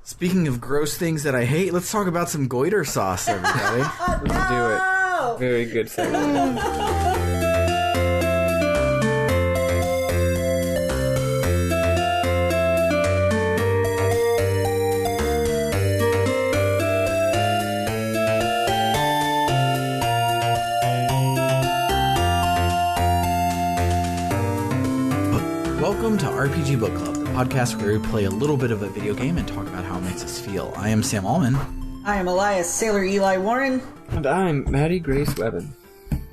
Speaking of gross things that I hate, let's talk about some goiter sauce, everybody. Let's do it. Very good segment. Welcome to RPG Book Club, the podcast where we play a little bit of a video game and talk about how it makes us feel. I am Sam Allman. I am Elias Sailor Eli Warren. And I'm Maddy Grace Webben.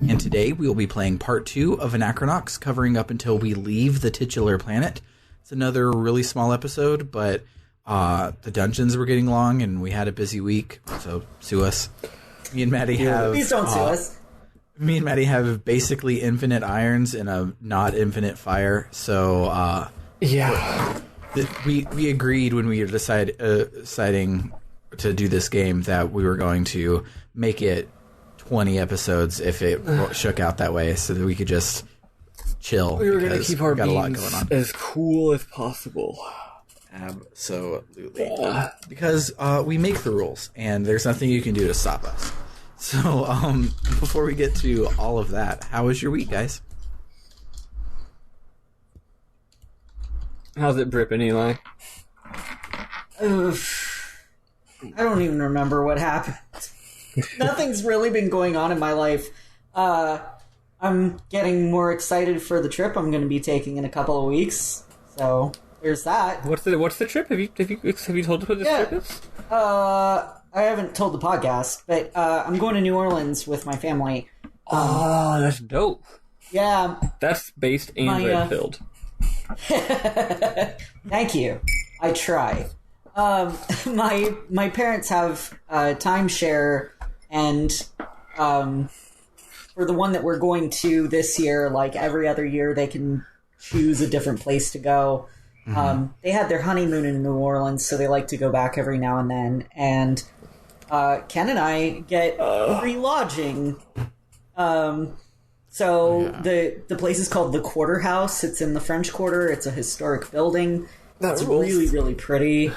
And today we will be playing part 2 of Anachronox, covering up until we leave the titular planet. It's another really small episode, but the dungeons were getting long and we had a busy week, so sue us. Me and Maddy have... Please don't sue us. Me and Maddy have basically infinite irons and a not infinite fire, so we agreed when we were deciding to do this game that we were going to make it 20 episodes if it shook out that way, so that we could just chill. We were going to keep our beans as cool as possible. Absolutely. Because we make the rules, and there's nothing you can do to stop us. So, before we get to all of that, how was your week, guys? How's it bripping, Eli? I don't even remember what happened. Nothing's really been going on in my life. I'm getting more excited for the trip I'm going to be taking in a couple of weeks. So, there's that. What's the trip? Have you told us what this trip is? I haven't told the podcast, but I'm going to New Orleans with my family. That's dope. Yeah. That's based and red-pilled. Thank you. I try. My parents have timeshare, and for the one that we're going to this year, like every other year, they can choose a different place to go. They had their honeymoon in New Orleans, so they like to go back every now and then. And Ken and I get free lodging. The place is called the Quarter House. It's in the French Quarter. It's a historic building. It's really, really pretty.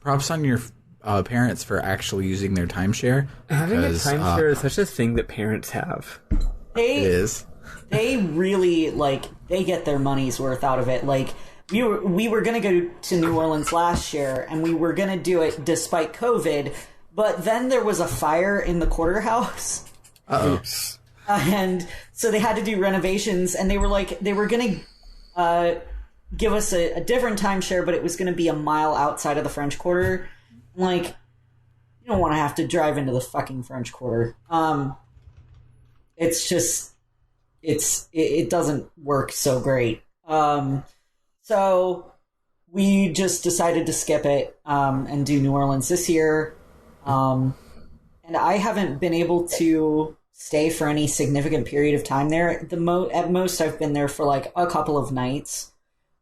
Props on your parents for actually using their timeshare. Having a timeshare is such a thing that parents have. It is. They really, they get their money's worth out of it. Like, we were going to go to New Orleans last year, and we were going to do it despite COVID, but then there was a fire in the Quarter House. Uh-oh. And so they had to do renovations, and they were going to give us a different timeshare, but it was going to be a mile outside of the French Quarter. Like, you don't want to have to drive into the fucking French Quarter. It's just... It doesn't work so great. So we just decided to skip it and do New Orleans this year. And I haven't been able to stay for any significant period of time there. At most, I've been there for like a couple of nights.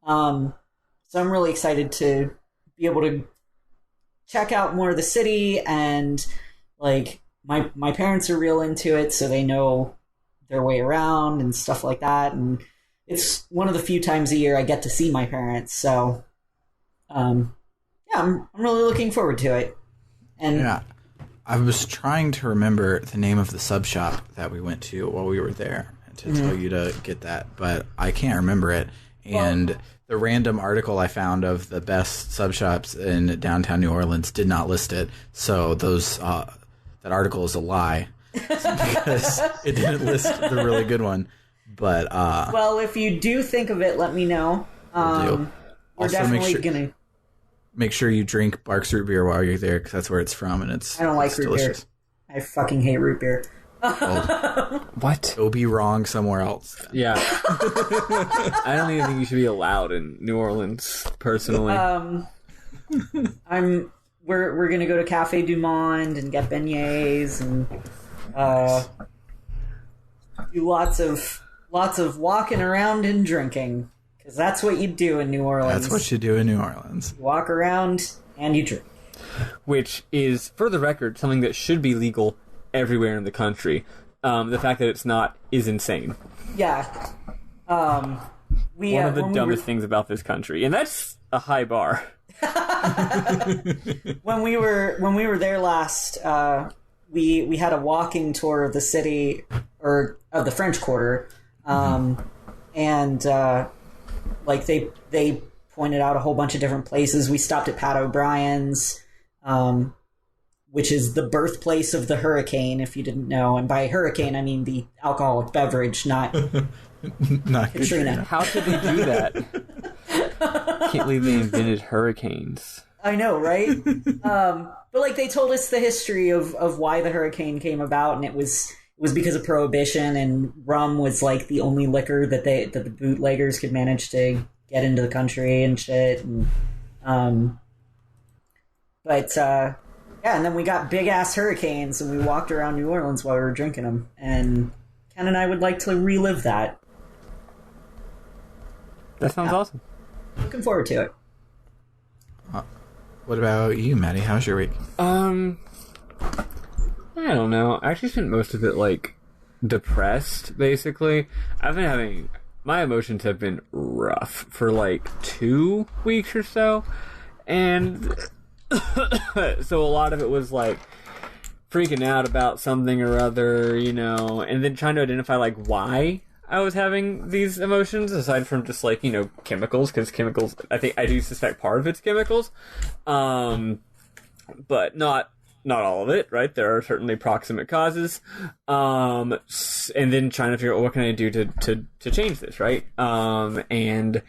So I'm really excited to be able to check out more of the city, and like my parents are real into it, so they know their way around and stuff like that, and it's one of the few times a year I get to see my parents, so I'm really looking forward to it. And I was trying to remember the name of the sub shop that we went to while we were there to tell you to get that, but I can't remember it. And the random article I found of the best sub shops in downtown New Orleans did not list it, so that article is a lie. Because it didn't list the really good one, but well, if you do think of it, let me know. We're also definitely gonna make sure you drink Barks root beer while you're there, because that's where it's from, and I don't like root delicious. Beer. I fucking hate root beer. What? Go be wrong somewhere else. Yeah. I don't even think you should be allowed in New Orleans, personally. We're gonna go to Cafe Du Monde and get beignets and do lots of walking around and drinking, because that's what you do in New Orleans. That's what you do in New Orleans. You walk around and you drink. Which is, for the record, something that should be legal everywhere in the country. The fact that it's not is insane. Yeah. One of the dumbest things about this country, and that's a high bar. When we were there last, we had a walking tour of the city, or of the French Quarter, and like they pointed out a whole bunch of different places. We stopped at Pat O'Brien's, which is the birthplace of the hurricane, if you didn't know. And by hurricane, I mean the alcoholic beverage, not Katrina. How could they do that? Can't believe they invented hurricanes. I know, right? But like they told us the history of why the hurricane came about, and it was because of Prohibition, and rum was like the only liquor that the bootleggers could manage to get into the country and shit. And, yeah, and then we got big ass hurricanes, and we walked around New Orleans while we were drinking them. And Ken and I would like to relive that. That sounds awesome. Looking forward to it. What about you, Maddy? How's your week? I don't know. I actually spent most of it like depressed. Basically, my emotions have been rough for like 2 weeks or so, and so a lot of it was like freaking out about something or other, and then trying to identify like why I was having these emotions, aside from just like, chemicals, because chemicals, I do suspect part of it's chemicals, but not all of it, right? There are certainly proximate causes, and then trying to figure out what can I do to change this, right? And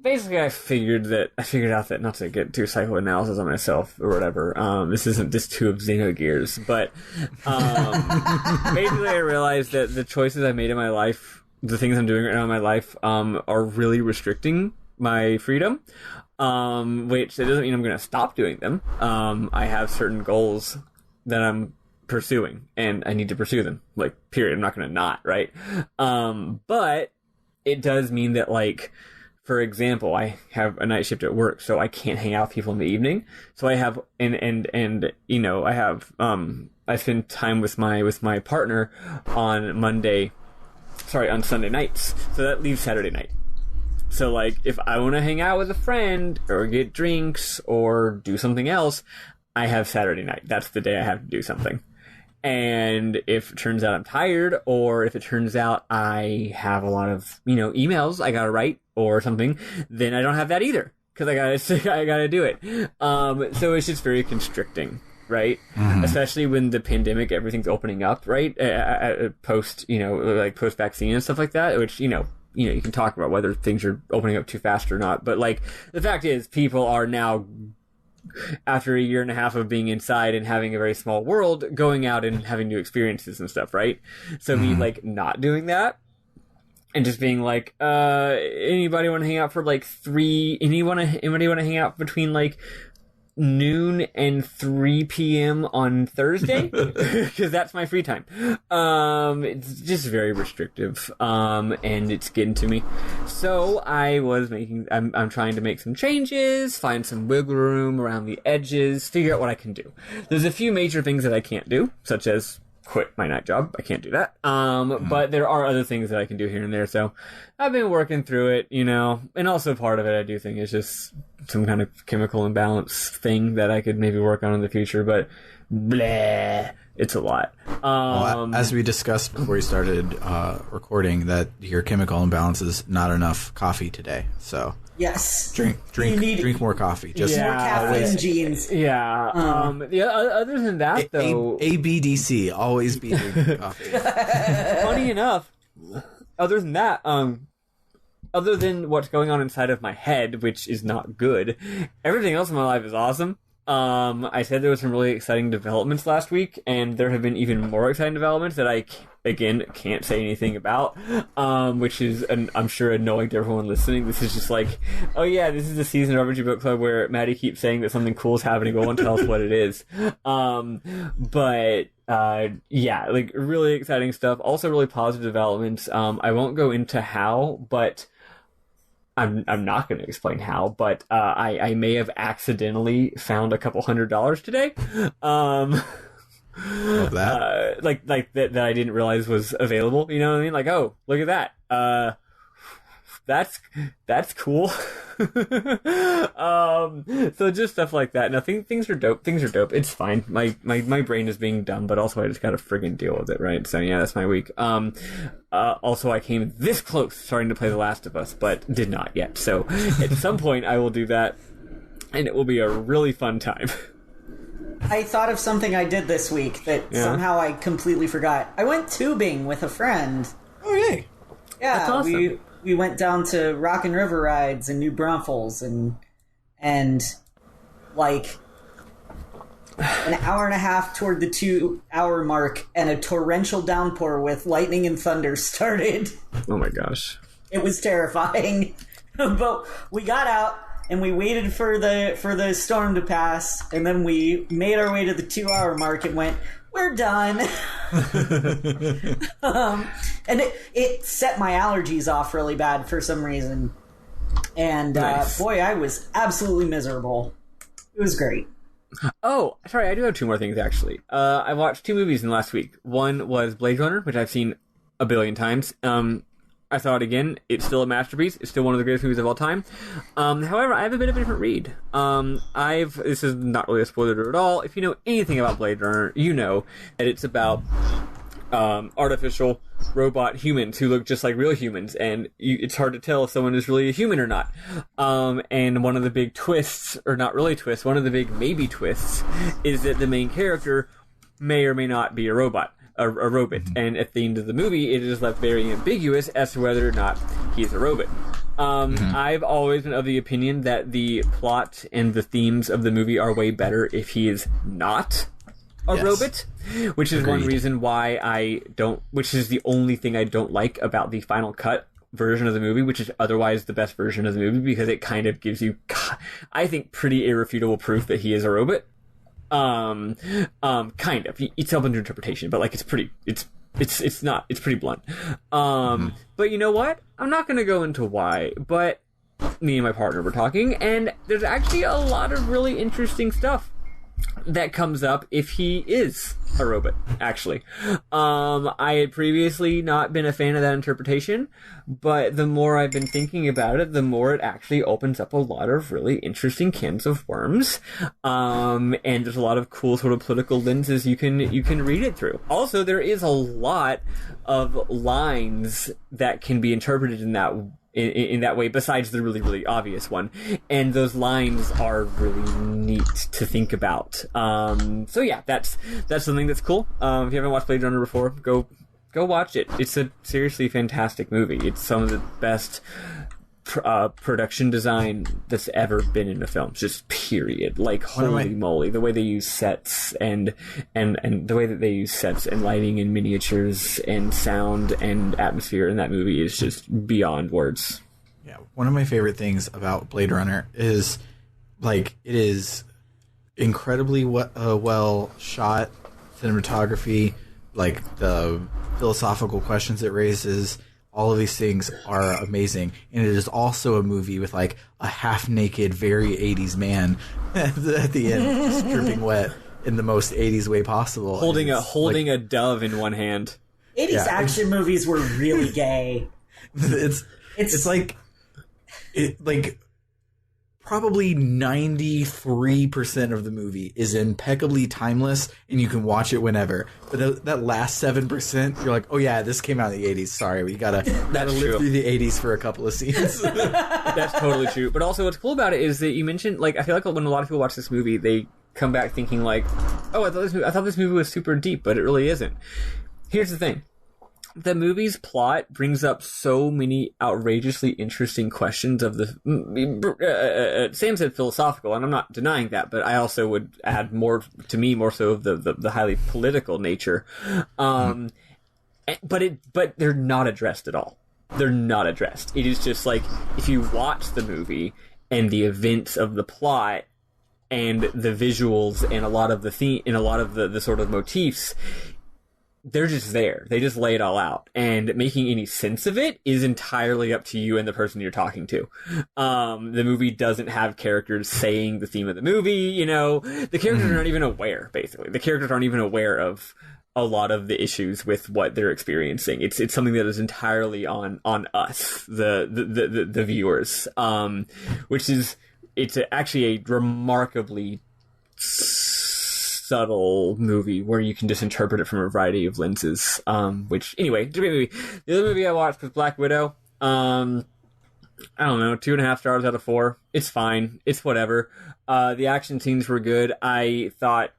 basically I figured out that, not to get too psychoanalysis on myself or whatever, this isn't just two of Xenogears, but basically I realized that the choices I made in my life, the things I'm doing right now in my life, are really restricting my freedom, which that doesn't mean I'm going to stop doing them. I have certain goals that I'm pursuing, and I need to pursue them, like, period. I'm not going to not, right? But it does mean that, like, for example, I have a night shift at work, so I can't hang out with people in the evening. So I have, I spend time with my partner on Sunday nights. So that leaves Saturday night. So, like, if I want to hang out with a friend or get drinks or do something else, I have Saturday night. That's the day I have to do something. And if it turns out I'm tired, or if it turns out I have a lot of, emails I gotta write or something, then I don't have that either, because I gotta do it. So it's just very constricting, right? Mm-hmm. Especially when the pandemic, everything's opening up, right? Post vaccine and stuff like that, which, you can talk about whether things are opening up too fast or not. But, like, the fact is, people are now, after a year and a half of being inside and having a very small world, going out and having new experiences and stuff, right? So me, like, not doing that and just being like, anybody want to hang out for, like, anybody want to hang out between, like, noon and 3 p.m. on Thursday, because that's my free time. It's just very restrictive, and it's getting to me. So I'm trying to make some changes, find some wiggle room around the edges, figure out what I can do. There's a few major things that I can't do, such as quit my night job. I can't do that. But there are other things that I can do here and there. So I've been working through it, and also part of it I do think is just some kind of chemical imbalance thing that I could maybe work on in the future, but bleh, it's a lot. Well, as we discussed before we started recording, that your chemical imbalance is not enough coffee today. So yes, drink more coffee. Just more caffeine, jeans. Yeah. Other than that, though, ABDC, always be drinking coffee. Funny enough, other than that, other than what's going on inside of my head, which is not good, everything else in my life is awesome. I said there was some really exciting developments last week, and there have been even more exciting developments that I, again, can't say anything about, which is, I'm sure, annoying to everyone listening. This is just like, oh yeah, this is the season of RPG Book Club where Maddy keeps saying that something cool is happening, but won't tell us what it is. Yeah, like, really exciting stuff. Also really positive developments. I won't go into how, but I'm not going to explain how, but I may have accidentally found a couple $100 today. Love that. Like that I didn't realize was available. You know what I mean? Like, oh, look at that. that's cool. So just stuff like that. No, things are dope. Things are dope. It's fine. My brain is being dumb, but also I just gotta friggin' deal with it, right? So yeah, that's my week. Also I came this close starting to play The Last of Us, but did not yet. So at some point I will do that, and it will be a really fun time. I thought of something I did this week that somehow I completely forgot. I went tubing with a friend. Oh, yay. Yeah, that's awesome. We went down to Rock and River rides in New Braunfels and like an hour and a half toward the 2-hour mark, and a torrential downpour with lightning and thunder started. Oh my gosh. It was terrifying. But we got out and we waited for the storm to pass, and then we made our way to the 2-hour mark and went, we're done. And it set my allergies off really bad for some reason. And nice. Boy, I was absolutely miserable. It was great. Oh, sorry, I do have two more things, actually. I watched 2 movies in the last week. One was Blade Runner, which I've seen a billion times. I saw it again. It's still a masterpiece. It's still one of the greatest movies of all time. However, I have a bit of a different read. This is not really a spoiler at all. If you know anything about Blade Runner, you know that it's about artificial robot humans who look just like real humans, and it's hard to tell if someone is really a human or not. And one of the big twists, or not really twists, one of the big maybe twists, is that the main character may or may not be a robot. A robot, and at the end of the movie, it is left very ambiguous as to whether or not he's a robot. I've always been of the opinion that the plot and the themes of the movie are way better if he is not a robot, which is one reason why which is the only thing I don't like about the final cut version of the movie, which is otherwise the best version of the movie, because it kind of gives you, I think, pretty irrefutable proof that he is a robot. Kind of. It's open to interpretation, but like it's pretty blunt. But you know what? I'm not gonna go into why, but me and my partner were talking, and there's actually a lot of really interesting stuff that comes up if he is a robot, actually. I had previously not been a fan of that interpretation, but the more I've been thinking about it, the more it actually opens up a lot of really interesting cans of worms. And there's a lot of cool sort of political lenses you can read it through. Also, there is a lot of lines that can be interpreted in that way, besides the really, really obvious one. And those lines are really neat to think about. So yeah, that's something that's cool. If you haven't watched Blade Runner before, go watch it. It's a seriously fantastic movie. It's some of the best production design that's ever been in a film, just period. Like, holy moly, the way they use sets and the way that they use sets and lighting and miniatures and sound and atmosphere in that movie is just beyond words. Yeah, one of my favorite things about Blade Runner is, like, it is incredibly well shot, cinematography, like the philosophical questions it raises. All of these things are amazing, and it is also a movie with like a half-naked, very 80s man at the end, just dripping wet in the most 80s way possible, holding a dove in one hand. 80s action movies were really gay. It's like probably 93% of the movie is impeccably timeless, and you can watch it whenever. But that last 7%, you're like, oh yeah, this came out in the 80s. Sorry, we gotta live through the 80s for a couple of scenes. That's totally true. But also, what's cool about it is that you mentioned, like, I feel like when a lot of people watch this movie, they come back thinking like, oh, I thought this movie was super deep, but it really isn't. Here's the thing. The movie's plot brings up so many outrageously interesting questions of the... Sam said philosophical, and I'm not denying that, but I also would add more so of the highly political nature. But they're not addressed at all. They're not addressed. It is just like, if you watch the movie and the events of the plot and the visuals and a lot of the theme and a lot of the sort of motifs, they're just there. They just lay it all out. And making any sense of it is entirely up to you and the person you're talking to. The movie doesn't have characters saying the theme of the movie, you know. The characters are not even aware, basically. The characters aren't even aware of a lot of the issues with what they're experiencing. It's something that is entirely on us, the viewers, which is actually a remarkably subtle movie where you can just interpret it from a variety of lenses. Which anyway, the other movie I watched was Black Widow. I don't know, 2.5 stars out of 4. It's fine. It's whatever. The action scenes were good. I thought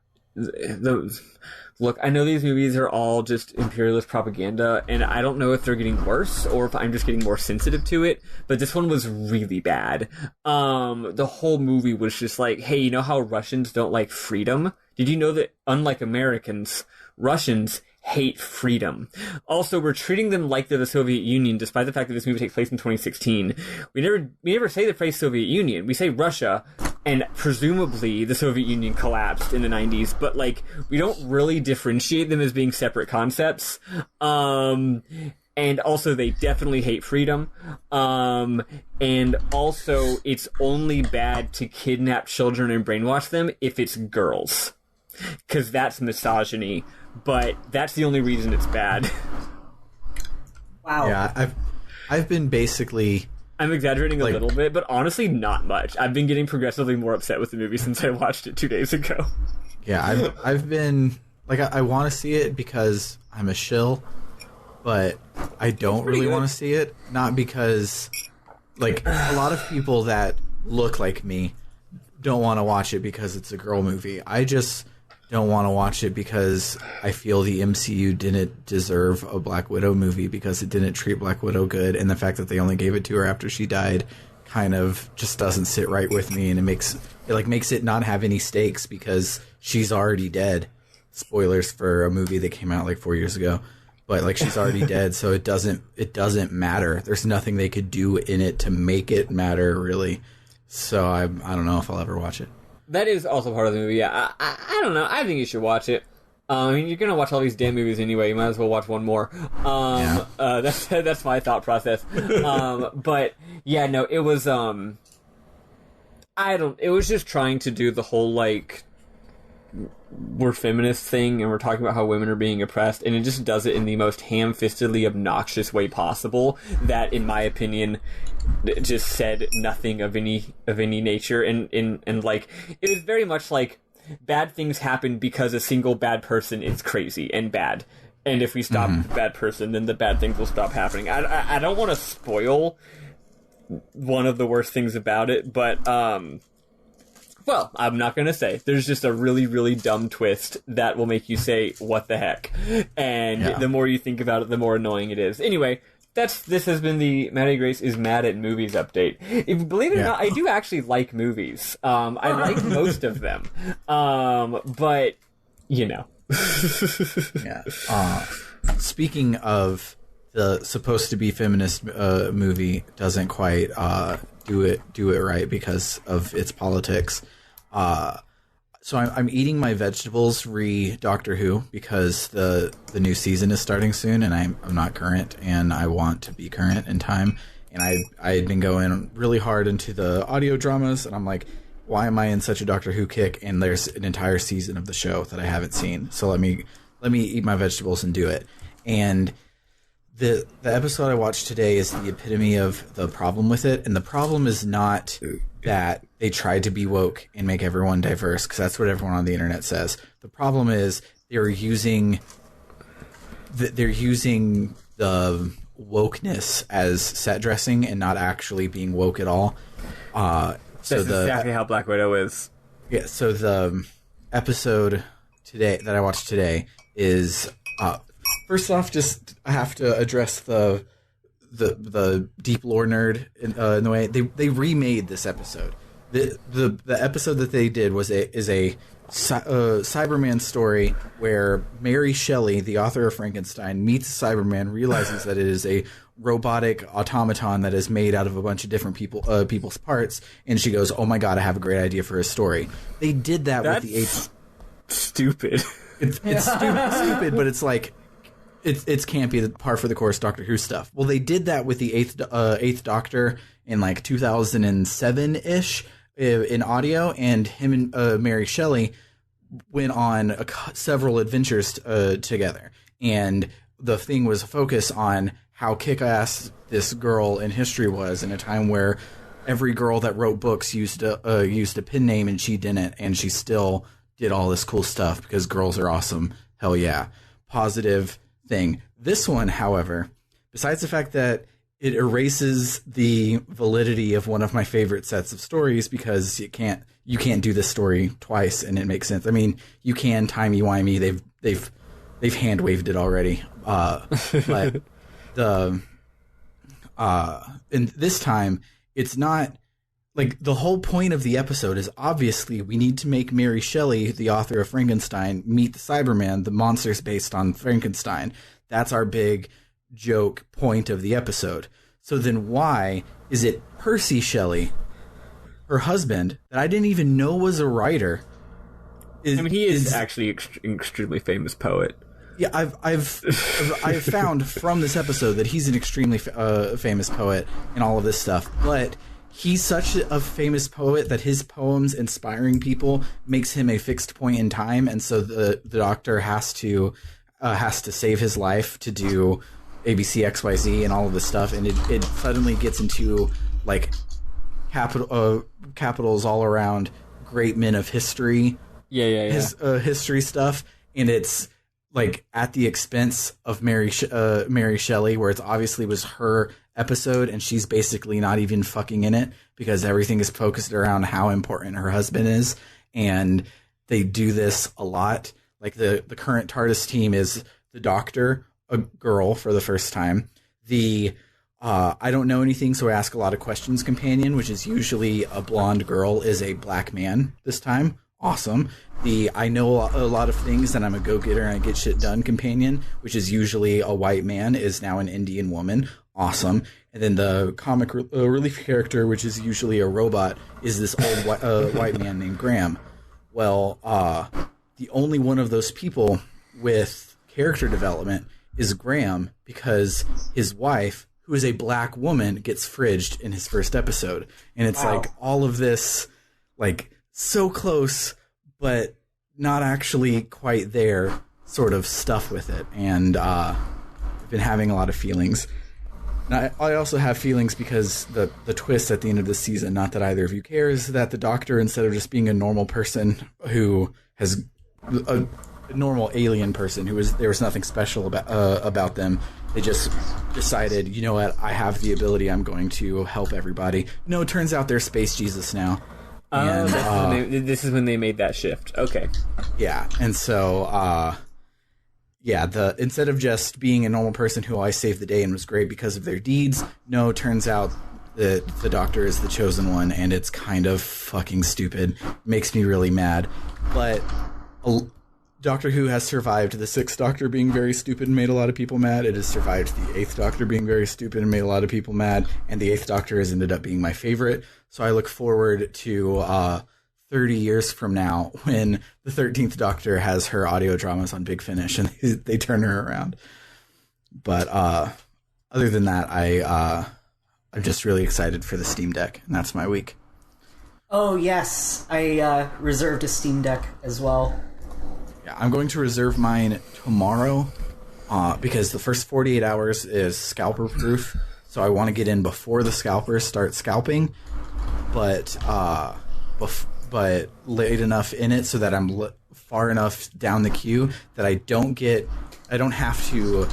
look, I know these movies are all just imperialist propaganda, and I don't know if they're getting worse or if I'm just getting more sensitive to it, but this one was really bad. The whole movie was just like, hey, you know how Russians don't like freedom? Did you know that, unlike Americans, Russians hate freedom? Also, we're treating them like they're the Soviet Union, despite the fact that this movie takes place in 2016. We never say the phrase Soviet Union. We say Russia, and presumably the Soviet Union collapsed in the 90s, but like we don't really differentiate them as being separate concepts. And also they definitely hate freedom. And also it's only bad to kidnap children and brainwash them if it's girls, because that's misogyny. But that's the only reason it's bad. Wow. Yeah, I've been basically... I'm exaggerating a little bit, but honestly, not much. I've been getting progressively more upset with the movie since I watched it 2 days ago. Yeah, I've been... Like, I want to see it because I'm a shill, but I don't really want to see it. Not because... Like, a lot of people that look like me don't want to watch it because it's a girl movie. I just... don't want to watch it because I feel the MCU didn't deserve a Black Widow movie because it didn't treat Black Widow good, and the fact that they only gave it to her after she died kind of just doesn't sit right with me, and it makes it not have any stakes because she's already dead. Spoilers for a movie that came out like 4 years ago, but like she's already dead, so it doesn't matter. There's nothing they could do in it to make it matter, really. So I don't know if I'll ever watch it. That is also part of the movie. Yeah, I don't know. I think you should watch it. I mean, you're gonna watch all these damn movies anyway. You might as well watch one more. That's my thought process. But yeah, no, it was. It was just trying to do the whole like we're feminist thing, and we're talking about how women are being oppressed, and it just does it in the most ham-fistedly obnoxious way possible. That, in my opinion, just said nothing of any nature, and like it was very much like bad things happen because a single bad person is crazy and bad, and if we stop the bad person, then the bad things will stop happening. I don't want to spoil one of the worst things about it, but well, I'm not going to say. There's just a really, really dumb twist that will make you say, what the heck? And the more you think about it, the more annoying it is. Anyway, this has been the Maddy Grace is Mad at Movies update. If, believe it or not, I do actually like movies. I like most of them. But, you know. Speaking of the supposed to be feminist movie doesn't quite do it right because of its politics. So I'm eating my vegetables Doctor Who because the new season is starting soon, and I'm not current, and I want to be current in time. And I had been going really hard into the audio dramas, and I'm like, why am I in such a Doctor Who kick? And there's an entire season of the show that I haven't seen, so let me eat my vegetables and do it. And the episode I watched today is the epitome of the problem with it, and the problem is not that they tried to be woke and make everyone diverse, because that's what everyone on the internet says. The problem is they're using the wokeness as set dressing and not actually being woke at all. That's exactly how Black Widow is. Yeah, so the episode today that I watched today is first off, just I have to address the deep lore nerd in the way they remade this episode. The episode that they did is a Cyberman story where Mary Shelley, the author of Frankenstein, meets Cyberman, realizes that it is a robotic automaton that is made out of a bunch of different people's parts, and she goes, "Oh my god, I have a great idea for a story." They did that with the eighth. Stupid. It's stupid, but it's like. It's campy, par for the course Doctor Who stuff. Well, they did that with the Eighth Doctor in like 2007-ish in audio, and him and Mary Shelley went on several adventures together, and the thing was a focus on how kick-ass this girl in history was in a time where every girl that wrote books used a pen name and she didn't, and she still did all this cool stuff because girls are awesome. Hell yeah. Positive thing. This one, however, besides the fact that it erases the validity of one of my favorite sets of stories because you can't do this story twice and it makes sense. I mean, you can timey-wimey. They've hand waved it already. But and this time it's not like the whole point of the episode is obviously we need to make Mary Shelley, the author of Frankenstein, meet the Cyberman, the monsters based on Frankenstein. That's our big joke point of the episode. So then why is it Percy Shelley, her husband, that I didn't even know was a writer? He is actually an extremely famous poet. Yeah, I've found from this episode that he's an extremely famous poet and all of this stuff, but he's such a famous poet that his poems inspiring people makes him a fixed point in time, and so the doctor has to save his life to do ABC XYZ and all of this stuff, and it suddenly gets into like capitals all around great men of history. History stuff, and it's like at the expense of Mary Shelley, where it's obviously was her episode and she's basically not even fucking in it because everything is focused around how important her husband is, and they do this a lot. Like the current TARDIS team is the Doctor, a girl for the first time, the I don't know anything so I ask a lot of questions companion, which is usually a blonde girl, is a black man this time. Awesome. The I know a lot of things and I'm a go-getter and I get shit done companion, which is usually a white man, is now an Indian woman. Awesome. And then the comic relief character, which is usually a robot, is this old white man named Graham. Well, the only one of those people with character development is Graham, because his wife, who is a black woman, gets fridged in his first episode. And it's like all of this, like, so close, but not actually quite there sort of stuff with it. And I've been having a lot of feelings. And I also have feelings because the twist at the end of this season, not that either of you care, is that the Doctor, instead of just being a normal person who has a normal alien person there was nothing special about them, they just decided, you know what, I have the ability, I'm going to help everybody. No, it turns out they're Space Jesus now. And, this is when they made that shift. Okay. Yeah, and so instead of just being a normal person who always saved the day and was great because of their deeds, no, it turns out that the Doctor is the chosen one, and it's kind of fucking stupid. It makes me really mad. But Doctor Who has survived the 6th Doctor being very stupid and made a lot of people mad. It has survived the 8th Doctor being very stupid and made a lot of people mad. And the 8th Doctor has ended up being my favorite. So I look forward to 30 years from now when the 13th Doctor has her audio dramas on Big Finish and they turn her around. But other than that, I'm just really excited for the Steam Deck, and that's my week. Oh, yes. I reserved a Steam Deck as well. Yeah, I'm going to reserve mine tomorrow because the first 48 hours is scalper proof. So I want to get in before the scalpers start scalping, but late enough in it so that I'm far enough down the queue that I don't have to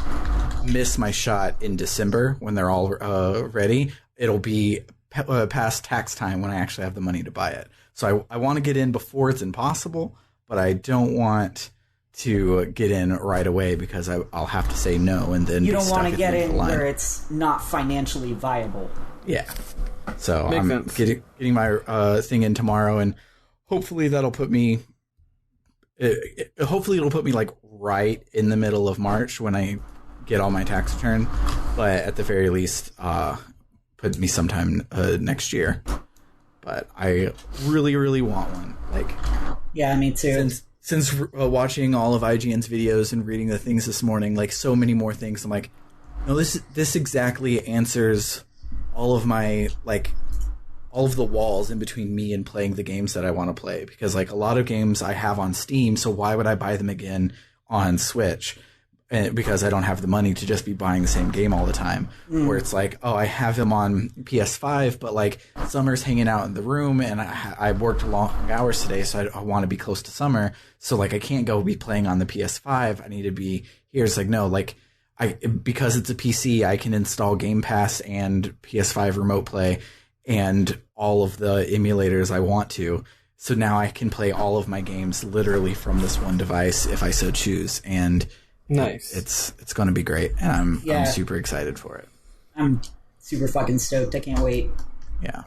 miss my shot in December when they're all ready. It'll be past tax time when I actually have the money to buy it. So I want to get in before it's impossible, but I don't want to get in right away because I'll have to say no and then you don't want to get in where it's not financially viable. Yeah. So I'm getting my thing in tomorrow, and hopefully that'll put me. Hopefully it'll put me like right in the middle of March when I get all my tax return, but at the very least, put me sometime next year. But I really, really want one. Like, yeah, me too. Since watching all of IGN's videos and reading the things this morning, like so many more things, I'm like, no, this exactly answers all of all of the walls in between me and playing the games that I want to play, because like a lot of games I have on Steam, so why would I buy them again on Switch? Because I don't have the money to just be buying the same game all the time. Where it's like, oh, I have him on PS5, but like Summer's hanging out in the room, and I worked long hours today, so I want to be close to Summer. So like I can't go be playing on the PS5. I need to be here. It's like, no, like because it's a PC, I can install Game Pass and PS5 Remote Play and all of the emulators I want to. So now I can play all of my games literally from this one device if I so choose. And nice. It's going to be great, and I'm super excited for it. I'm super fucking stoked. I can't wait. Yeah.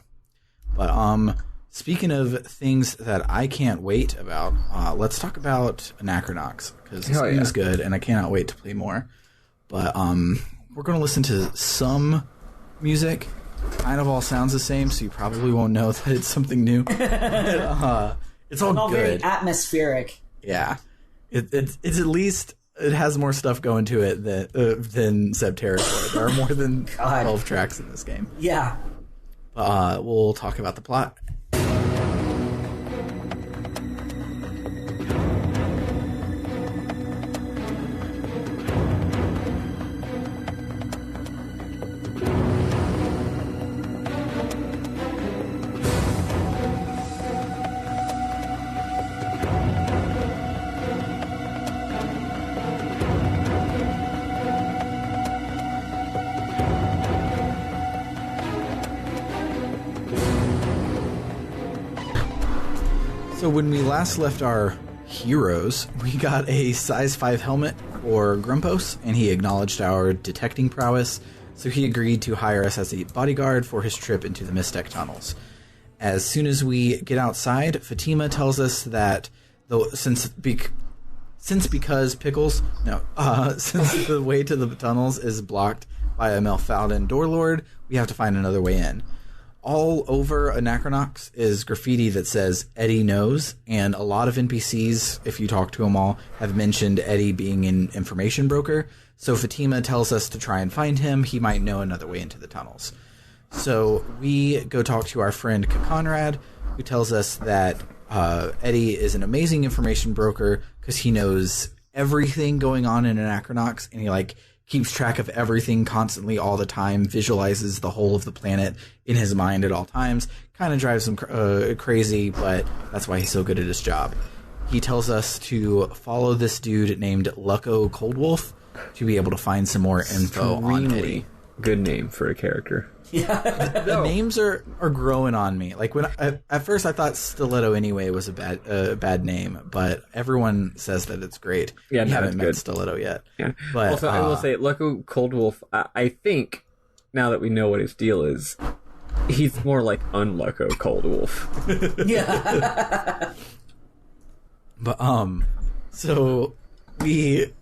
But speaking of things that I can't wait about, let's talk about Anachronox, because this game is good, and I cannot wait to play more. But we're going to listen to some music. Kind of all sounds the same, so you probably won't know that it's something new. But, it's all good. Very atmospheric. Yeah. It's at least... It has more stuff going to it than Seb Territory. There are more than 12 tracks in this game. Yeah. We'll talk about the plot. So when we last left our heroes, we got a size 5 helmet for Grumpos, and he acknowledged our detecting prowess, so he agreed to hire us as a bodyguard for his trip into the Mystek tunnels. As soon as we get outside, Fatima tells us that since the way to the tunnels is blocked by a Melfalden door lord, we have to find another way in. All over Anachronox is graffiti that says Eddie knows, and a lot of NPCs, if you talk to them all, have mentioned Eddie being an information broker. So Fatima tells us to try and find him. He might know another way into the tunnels. So we go talk to our friend Conrad, who tells us that Eddie is an amazing information broker because he knows everything going on in Anachronox, and he keeps track of everything constantly all the time, visualizes the whole of the planet in his mind at all times. Kind of drives him crazy, but that's why he's so good at his job. He tells us to follow this dude named Lucko Coldwolf to be able to find some more info on Eddie. Good name for a character. Yeah. The names are growing on me. Like at first I thought Stiletto Anyway was a bad name, but everyone says that it's great. Yeah, we haven't met Stiletto yet. Yeah. But also, I will say, Lucko Coldwolf, I think, now that we know what his deal is, he's more like Unlucko Coldwolf. Yeah. But so we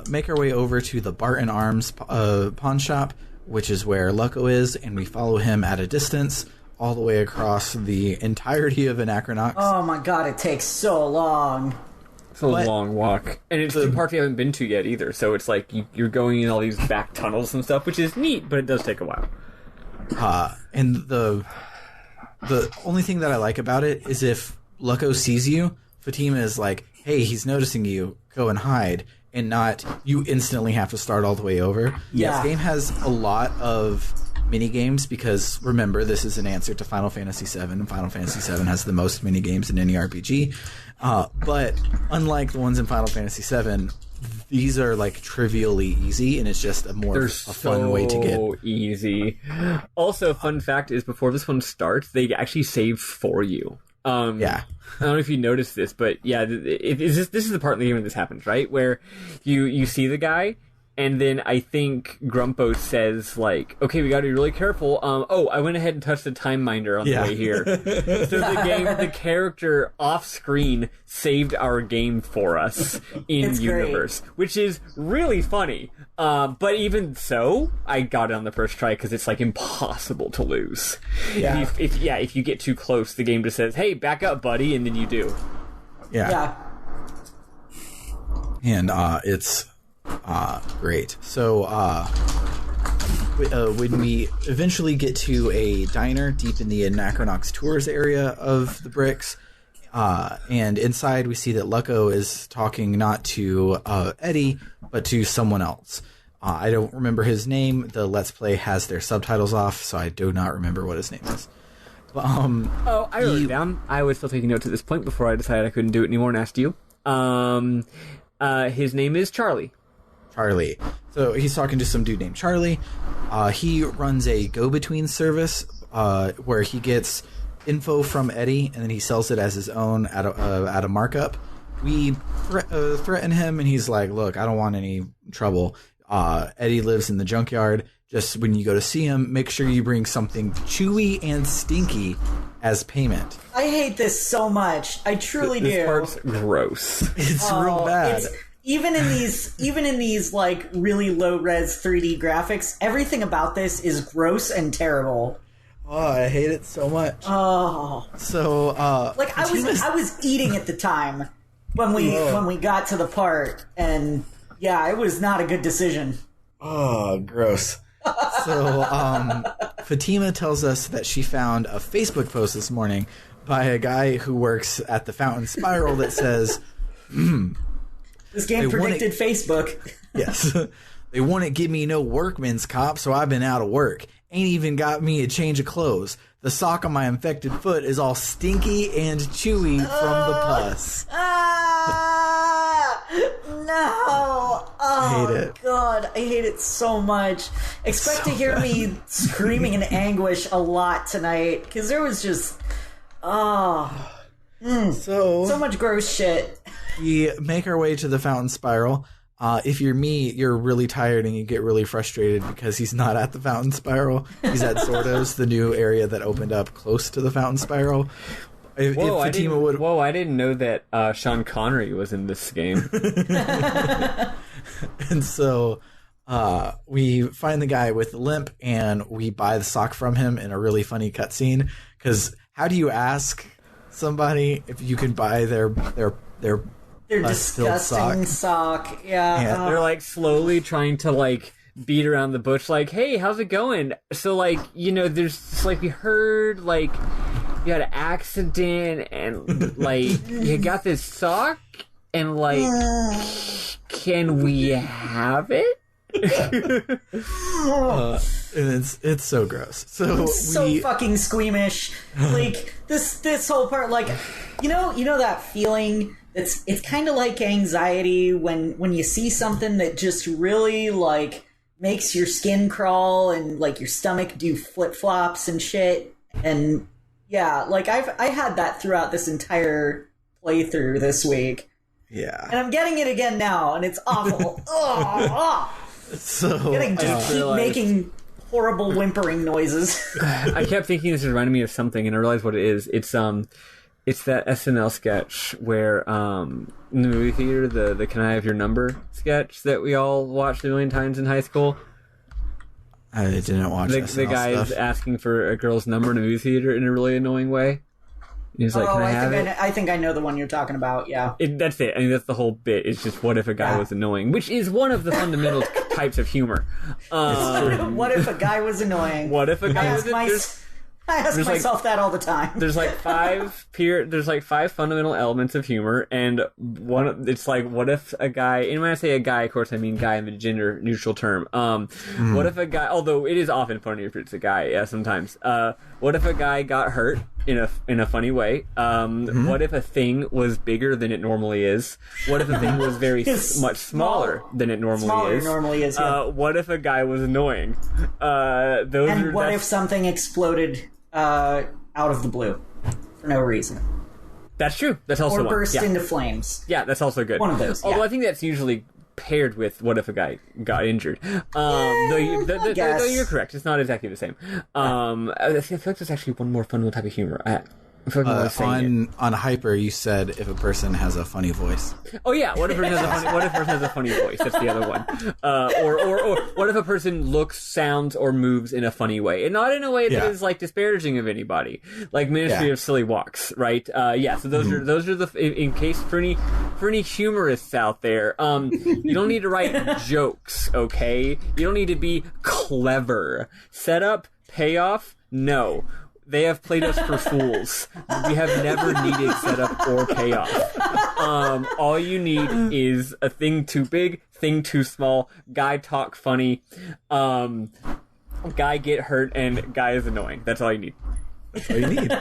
make our way over to the Barton Arms pawn shop, which is where Lucko is, and we follow him at a distance all the way across the entirety of Anachronox. Oh my god, it takes so long. It's a long walk. And it's the part we haven't been to yet either, so it's like you're going in all these back tunnels and stuff, which is neat, but it does take a while. And the only thing that I like about it is if Lucko sees you, Fatima is like, hey, he's noticing you, go and hide. And not, you instantly have to start all the way over. Yeah. This game has a lot of mini-games because, remember, this is an answer to Final Fantasy VII, and Final Fantasy VII has the most mini-games in any RPG. But unlike the ones in Final Fantasy VII, these are trivially easy, and it's just a fun way to get... easy. Also, fun fact is, before this one starts, they actually save for you. Yeah. I don't know if you noticed this, but yeah, this is the part in the game when this happens, right? Where you see the guy, and then I think Grumpo says, okay, we gotta be really careful. I went ahead and touched the time minder on the way here. So the character off screen saved our game for us in universe, which is really funny. But even so, I got it on the first try because it's impossible to lose. Yeah. If you get too close, the game just says, "Hey, back up, buddy," and then you do. Yeah. And it's great. So when we eventually get to a diner deep in the Anachronox Tours area of the bricks, and inside we see that Lucko is talking not to Eddie, but to someone else. I don't remember his name. The Let's Play has their subtitles off, so I do not remember what his name is. But, I wrote it down. I was still taking notes at this point before I decided I couldn't do it anymore and asked you. His name is Charlie. Charlie. So he's talking to some dude named Charlie. He runs a go-between service where he gets info from Eddie and then he sells it as his own at a markup. We threaten him and he's like, look, I don't want any trouble. Eddie lives in the junkyard. Just when you go to see him, make sure you bring something chewy and stinky as payment. I hate this so much. I truly do. This part's gross. It's real bad. Even in these like really low res 3D graphics, everything about this is gross and terrible. Oh, I hate it so much. Oh, so like I was eating at the time when we got to the part, and yeah, it was not a good decision. Oh, gross. So Fatima tells us that she found a Facebook post this morning by a guy who works at the Fountain Spiral that says, This game predicted Facebook. Yes. They wouldn't give me no workman's comp, so I've been out of work. Ain't even got me a change of clothes. The sock on my infected foot is all stinky and chewy from the pus. No. Oh, I hate it. God, I hate it so much. Expect to hear me screaming in anguish a lot tonight, because there was just... so much gross shit. We make our way to the Fountain Spiral. If you're me, you're really tired and you get really frustrated because he's not at the Fountain Spiral. He's at Sordo's, the new area that opened up close to the Fountain Spiral. I didn't know that Sean Connery was in this game. And so we find the guy with the limp and we buy the sock from him in a really funny cutscene. Because how do you ask somebody if you can buy their disgusting sock. Yeah. They're like slowly trying to like beat around the bush like, hey, how's it going? So like, you know, there's like we heard like you had an accident and like you got this sock and like can we have it? And it's so gross. So fucking squeamish. Like this whole part, like you know that feeling. It's kind of like anxiety when you see something that just really like makes your skin crawl and like your stomach do flip-flops and shit. And yeah, like I had that throughout this entire playthrough this week. Yeah. And I'm getting it again now, and it's awful. So keep making horrible whimpering noises. I kept thinking this reminded me of something, and I realized what it is. It's that SNL sketch where, in the movie theater, the Can I Have Your Number sketch that we all watched a million times in high school. I didn't watch the guy is asking for a girl's number in a movie theater in a really annoying way. He's like, can I have it? I think I know the one you're talking about, yeah. That's it. I mean, that's the whole bit. It's just, what if a guy was annoying? Which is one of the fundamental types of humor. What if a guy was annoying? What if a guy was annoying? I ask myself that all the time. There's like five fundamental elements of humor, and it's like, what if a guy, and when I say a guy, of course I mean guy in the gender neutral term. What if a guy, although it is often funny if it's a guy, sometimes. What if a guy got hurt in a funny way? What if a thing was bigger than it normally is? What if a thing was very much smaller than it normally is? Yeah. What if a guy was annoying? What if something exploded out of the blue for no reason? That's true. That's also or one. burst into flames. Yeah, that's also good. One of those. Although I think that's usually paired with what if a guy got injured. Though you're correct. It's not exactly the same. I feel like there's actually one more fundamental type of humor. On Hyper, you said if a person has a funny voice. Oh yeah, what if a person has a funny voice? That's the other one. Or what if a person looks, sounds, or moves in a funny way, and not in a way that is like disparaging of anybody, like Ministry of Silly Walks, right? So those are the in case for any humorists out there. You don't need to write jokes, okay? You don't need to be clever. Setup, payoff, no. They have played us for fools. We have never needed setup or payoff. All you need is a thing too big, thing too small, guy talk funny, guy get hurt, and guy is annoying. That's all you need. That's all you need.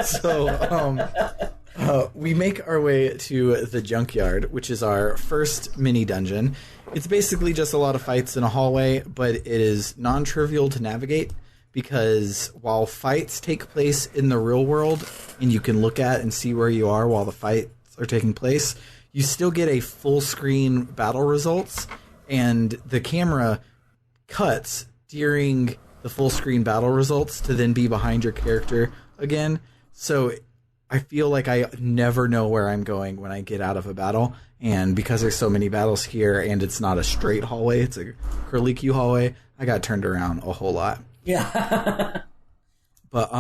So, we make our way to the Junkyard, which is our first mini dungeon. It's basically just a lot of fights in a hallway, but it is non-trivial to navigate. Because while fights take place in the real world, and you can look at and see where you are while the fights are taking place, you still get a full screen battle results, and the camera cuts during the full screen battle results to then be behind your character again. So I feel like I never know where I'm going when I get out of a battle, and because there's so many battles here, and it's not a straight hallway, it's a curlicue hallway, I got turned around a whole lot. Yeah. But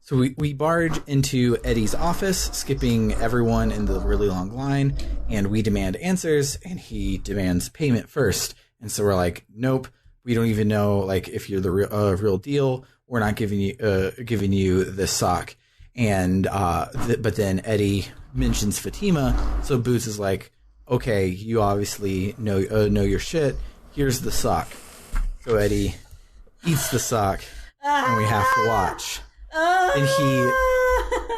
so we barge into Eddie's office, skipping everyone in the really long line, and we demand answers, and he demands payment first. And so we're like, nope, we don't even know like if you're the real deal. We're not giving you this sock. And but then Eddie mentions Fatima, so Boots is like, okay, you obviously know your shit. Here's the sock. So Eddie eats the sock, and we have to watch. And he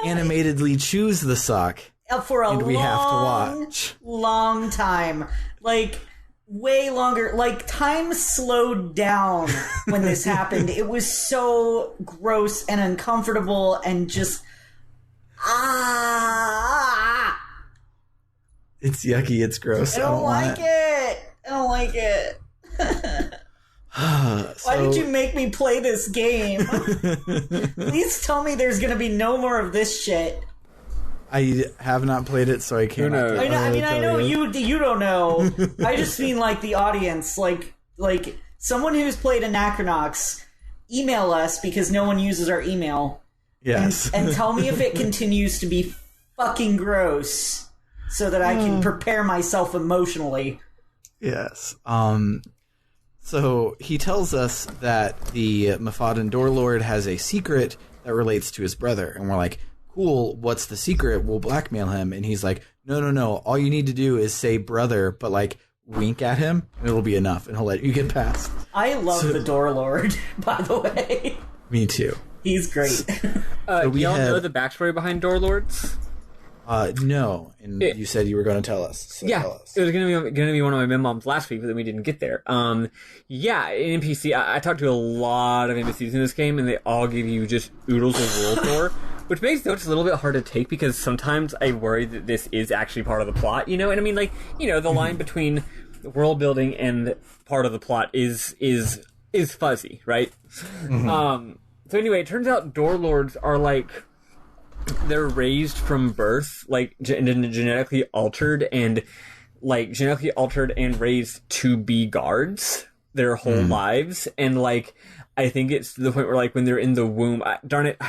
animatedly chews the sock, for a and we have to watch. Long time. Like, way longer. Like, time slowed down when this happened. It was so gross and uncomfortable and just... It's yucky, it's gross. I don't like it. I don't like it. Why did you make me play this game? Please tell me there's going to be no more of this shit. I have not played it, so I can't. I know you don't know. I just mean like the audience, like someone who's played Anachronox, email us because no one uses our email. Yes, and tell me if it continues to be fucking gross, so that I can prepare myself emotionally. Yes. So he tells us that the Mephodon Doorlord has a secret that relates to his brother. And we're like, cool, what's the secret? We'll blackmail him. And he's like, no. All you need to do is say brother, but like wink at him, and it'll be enough, and he'll let you get past. I love the Doorlord, by the way. Me too. He's great. So y'all know the backstory behind Doorlords? No, and you said you were going to tell us. So yeah, tell us. It was going to be one of my mem-moms last week, but then we didn't get there. In NPC, I talked to a lot of NPCs in this game, and they all give you just oodles of world lore, which makes notes a little bit hard to take because sometimes I worry that this is actually part of the plot, you know? And I mean, like, you know, the line between world building and part of the plot is fuzzy, right? Mm-hmm. So anyway, it turns out Doorlords are like... They're raised from birth, like genetically altered and raised to be guards their whole lives. And like, I think it's to the point where like when they're in the womb, darn it,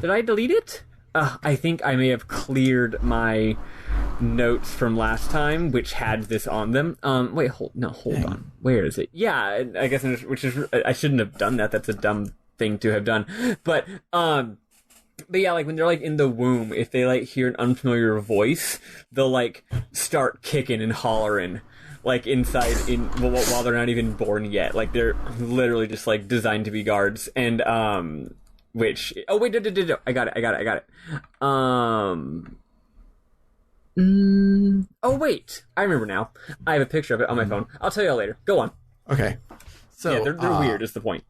did I delete it? I think I may have cleared my notes from last time, which had this on them. Hold on. Where is it? Yeah, I guess I shouldn't have done that. That's a dumb thing to have done. But yeah, like when they're like in the womb, if they like hear an unfamiliar voice, they'll like start kicking and hollering, like inside while they're not even born yet. Like they're literally just like designed to be guards. And I got it. I remember now. I have a picture of it on my phone. I'll tell you all later. Go on. Okay. So yeah, they're weird. Is the point.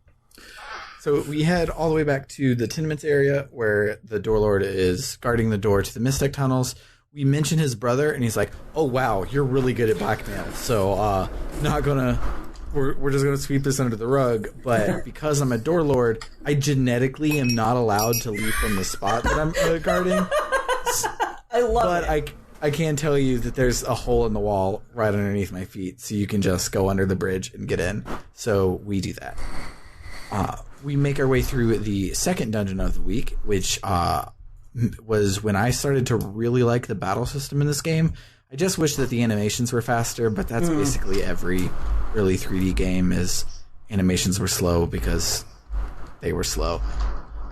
So we head all the way back to the tenements area where the Doorlord is guarding the door to the Mystic Tunnels. We mention his brother, and he's like, oh, wow, you're really good at blackmail. So not gonna we're just going to sweep this under the rug. But because I'm a door lord, I genetically am not allowed to leave from the spot that I'm guarding. I love it. But I can tell you that there's a hole in the wall right underneath my feet, so you can just go under the bridge and get in. So we do that. We make our way through the second dungeon of the week, which was when I started to really like the battle system in this game. I just wish that the animations were faster, but that's basically every early 3D game is animations were slow because they were slow.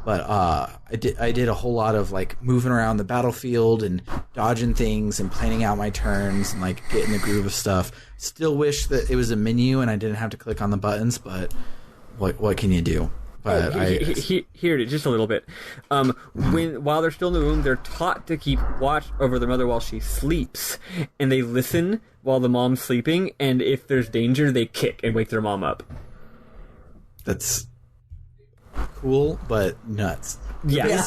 But I did a whole lot of like moving around the battlefield and dodging things and planning out my turns and like getting the groove of stuff. Still wish that it was a menu and I didn't have to click on the buttons, but what can you do? But here it is, just a little bit. While they're still in the room, they're taught to keep watch over their mother while she sleeps, and they listen while the mom's sleeping. And if there's danger, they kick and wake their mom up. That's cool, but nuts. Yeah.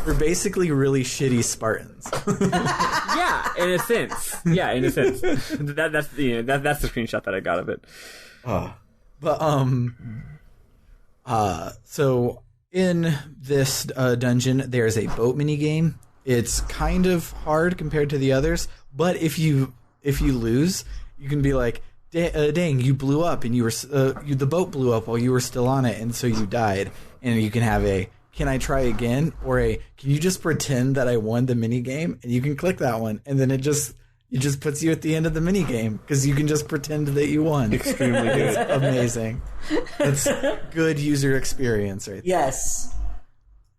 We're basically really shitty Spartans. Yeah, in a sense. That's the screenshot that I got of it. So in this dungeon, there's a boat mini game. It's kind of hard compared to the others, but if you lose, you can be like, dang, you blew up and the boat blew up while you were still on it, and so you died. And you can have a, can I try again? Or a, can you just pretend that I won the mini game? And you can click that one, and then it just puts you at the end of the mini game because you can just pretend that you won. Extremely good. It's amazing. That's good user experience right there. Yes.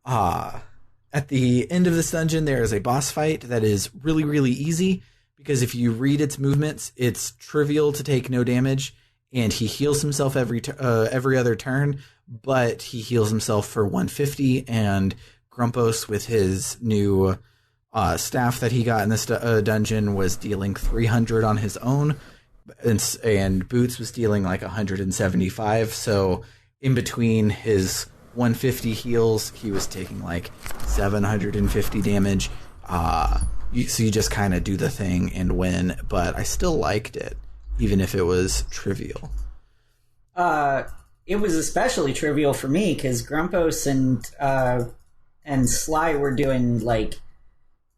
At the end of this dungeon, there is a boss fight that is really, really easy because if you read its movements, it's trivial to take no damage, and he heals himself every other turn, but he heals himself for 150, and Grumpos with his new staff that he got in this dungeon was dealing 300 on his own, and Boots was dealing like 175. So in between his 150 heals, he was taking like 750 damage. So you just kind of do the thing and win. But I still liked it, even if it was trivial. It was especially trivial for me because Grumpos and Sly were doing like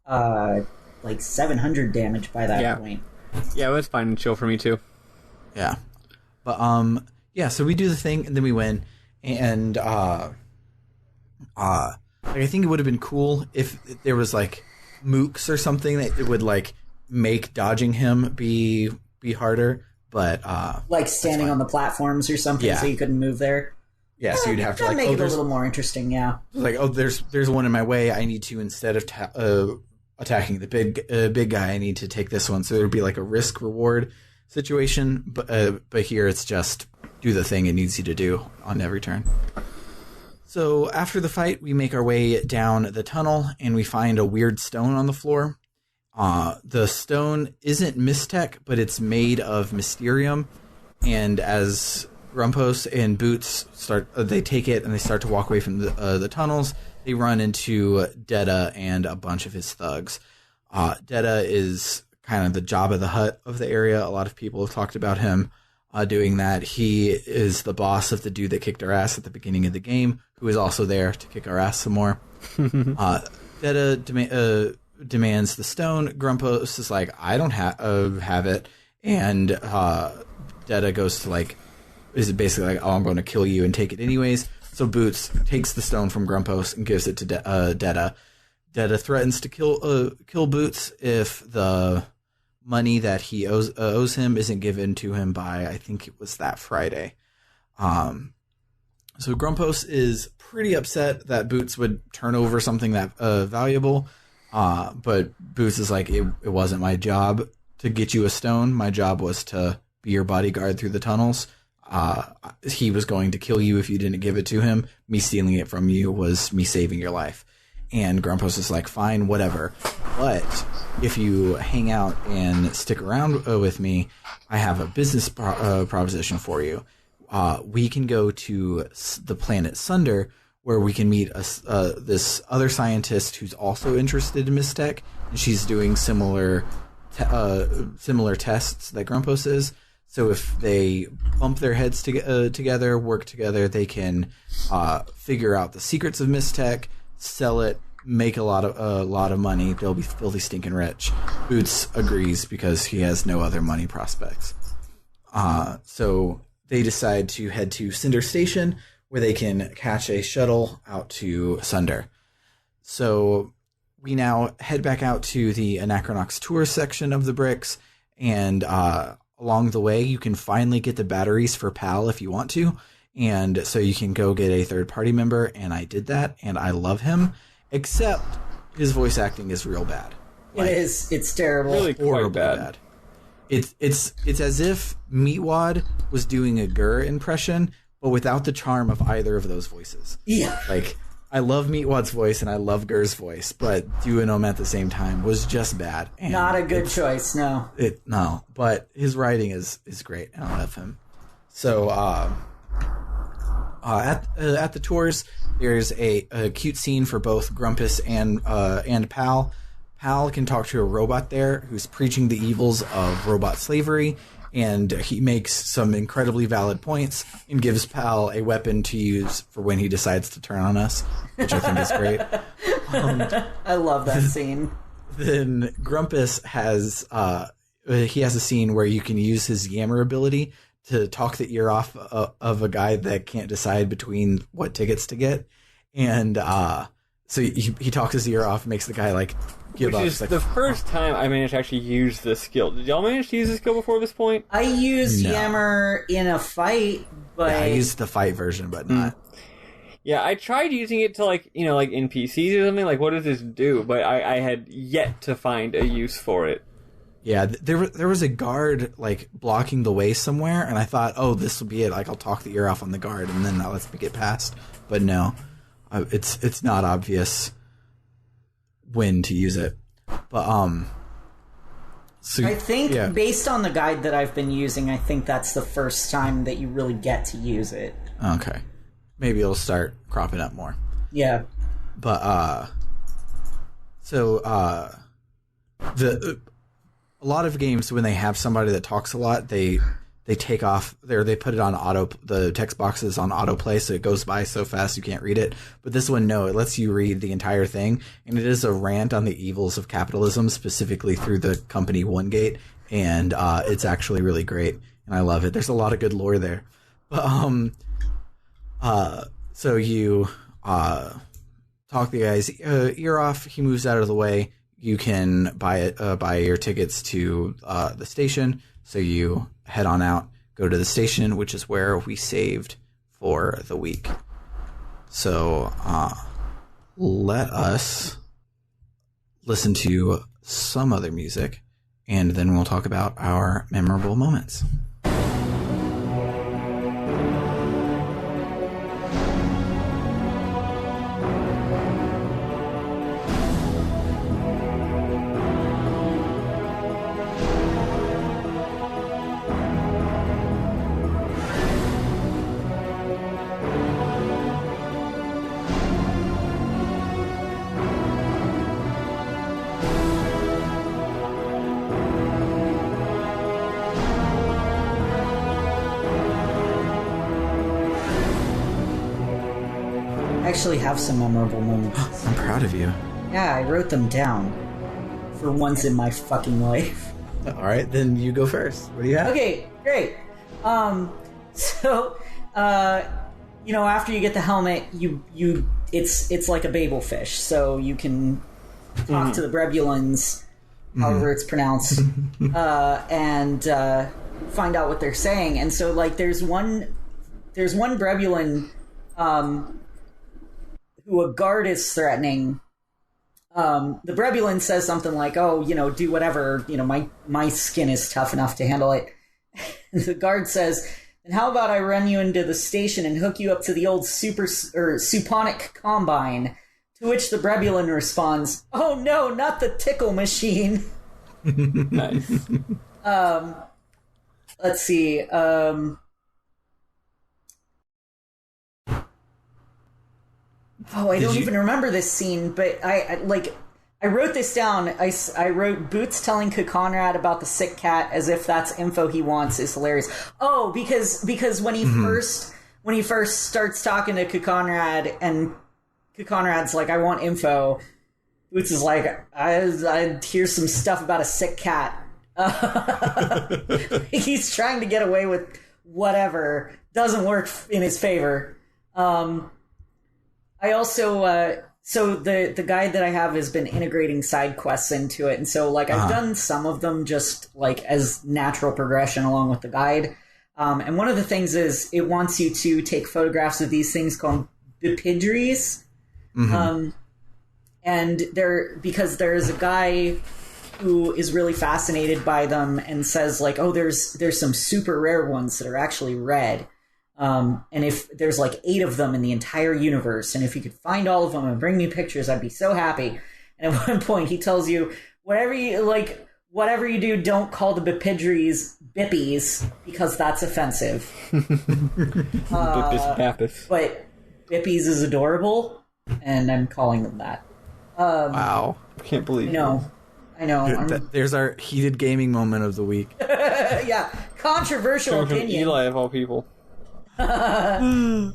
700 damage by that point. Yeah, it was fine and chill for me too. Yeah. But so we do the thing and then we win. And I think it would have been cool if there was like mooks or something that it would like make dodging him be harder, but like standing on the platforms or something so you couldn't move there. Yeah, so you'd have to like make it a little more interesting, yeah. Like, there's one in my way. I need to, instead of attacking the big guy, I need to take this one. So it would be like a risk reward situation. But here it's just do the thing it needs you to do on every turn. So after the fight, we make our way down the tunnel and we find a weird stone on the floor. The stone isn't Mystech, but it's made of Mysterium. And as Grumpos and Boots they take it and they start to walk away from the tunnels, they run into Deja and a bunch of his thugs. Deja is kind of the Jabba the Hutt of the area. A lot of people have talked about him doing that. He is the boss of the dude that kicked our ass at the beginning of the game, who is also there to kick our ass some more. Deja demands the stone. Grumpos is like, I don't have it. And Deja goes to is basically like, oh, I'm going to kill you and take it anyways. So Boots takes the stone from Grumpos and gives it to Deja. Deja threatens to kill Boots if the money that he owes him isn't given to him by, I think it was that Friday. So Grumpos is pretty upset that Boots would turn over something that valuable. But Boots is like, it wasn't my job to get you a stone. My job was to be your bodyguard through the tunnels. He was going to kill you if you didn't give it to him. Me stealing it from you was me saving your life. And Grumpos is like, fine, whatever. But if you hang out and stick around with me, I have a business proposition for you. We can go to the planet Sunder, where we can meet this other scientist who's also interested in Mystech, and she's doing similar tests that Grumpos is. So if they bump their heads together, work together, they can figure out the secrets of Mistech, sell it, make a lot of money. They'll be filthy stinking rich. Boots agrees because he has no other money prospects. So they decide to head to Cinder Station, where they can catch a shuttle out to Sunder. So we now head back out to the Anachronox tour section of the bricks, and along the way, you can finally get the batteries for PAL if you want to, and so you can go get a third-party member, and I did that, and I love him, except his voice acting is real bad. It is. It's terrible. Really Horribly bad. It's as if Meatwad was doing a Gur impression, but without the charm of either of those voices. Yeah. Like, I love Meatwad's voice and I love Gur's voice, but doing them at the same time was just bad. And not a good choice, no. No, but his writing is great, and I love him. So, at the tours, there's a cute scene for both Grumpus and Pal. Pal can talk to a robot there who's preaching the evils of robot slavery, and he makes some incredibly valid points and gives Pal a weapon to use for when he decides to turn on us, which I think is great. I love that scene. Then Grumpus has a scene where you can use his Yammer ability to talk the ear off of a guy that can't decide between what tickets to get, and so he talks his ear off, makes the guy like give up. Which is the first time I managed to actually use this skill. Did y'all manage to use this skill before this point? I used Yammer in a fight, but... Yeah, I used the fight version, but not... Yeah, I tried using it to, like, you know, like NPCs or something, like, what does this do? But I had yet to find a use for it. Yeah, there was a guard, like, blocking the way somewhere, and I thought, oh, this will be it. Like, I'll talk the ear off on the guard, and then that lets me get past. But no, it's not obvious when to use it. But, so, I think, based on the guide that I've been using, I think that's the first time that you really get to use it. Okay. Maybe it'll start cropping up more. Yeah. But, a lot of games, when they have somebody that talks a lot, they take off there, they put it on the text boxes on autoplay, so it goes by so fast you can't read it. But this one, no, it lets you read the entire thing, and it is a rant on the evils of capitalism, specifically through the company OneGate, and it's actually really great, and I love it. There's a lot of good lore there. But, so you talk the guy's ear off, he moves out of the way, you can buy your tickets to the station, so you head on out, go to the station, which is where we saved for the week. So let us listen to some other music, and then we'll talk about our memorable moments. Actually have some memorable moments. I'm proud of you. Yeah, I wrote them down for once in my fucking life. All right, then you go first. What do you have? Okay, great. So, after you get the helmet, it's like a Babel fish, so you can talk to the Brebulins, however it's pronounced, and find out what they're saying. And so, like, there's one Brebulin, who a guard is threatening. The Brebulin says something like, "Oh, do whatever. My skin is tough enough to handle it." And the guard says, "And how about I run you into the station and hook you up to the old suponic combine?" To which the Brebulin responds, "Oh no, not the tickle machine." Nice. Let's see. I don't even remember this scene, but I I wrote this down. I wrote Boots telling Conrad about the sick cat as if that's info he wants is hilarious. Oh, because when he first starts talking to Conrad and Conrad's like, I want info. Boots is like, I hear some stuff about a sick cat. He's trying to get away with whatever. Doesn't work in his favor. I also, so the guide that I have has been integrating side quests into it. And so, like, I've done some of them just, like, as natural progression along with the guide. And one of the things is it wants you to take photographs of these things called bipedries. And because there's a guy who is really fascinated by them and says, like, oh, there's some super rare ones that are actually red. And if there's like 8 of them in the entire universe, and if you could find all of them and bring me pictures, I'd be so happy. And at one point he tells you, whatever you do, don't call the bipedries bippies, because that's offensive. But bippies is adorable, and I'm calling them that. Wow. I can't believe I know. There's our heated gaming moment of the week. Yeah, controversial opinion. Eli of all people. I'm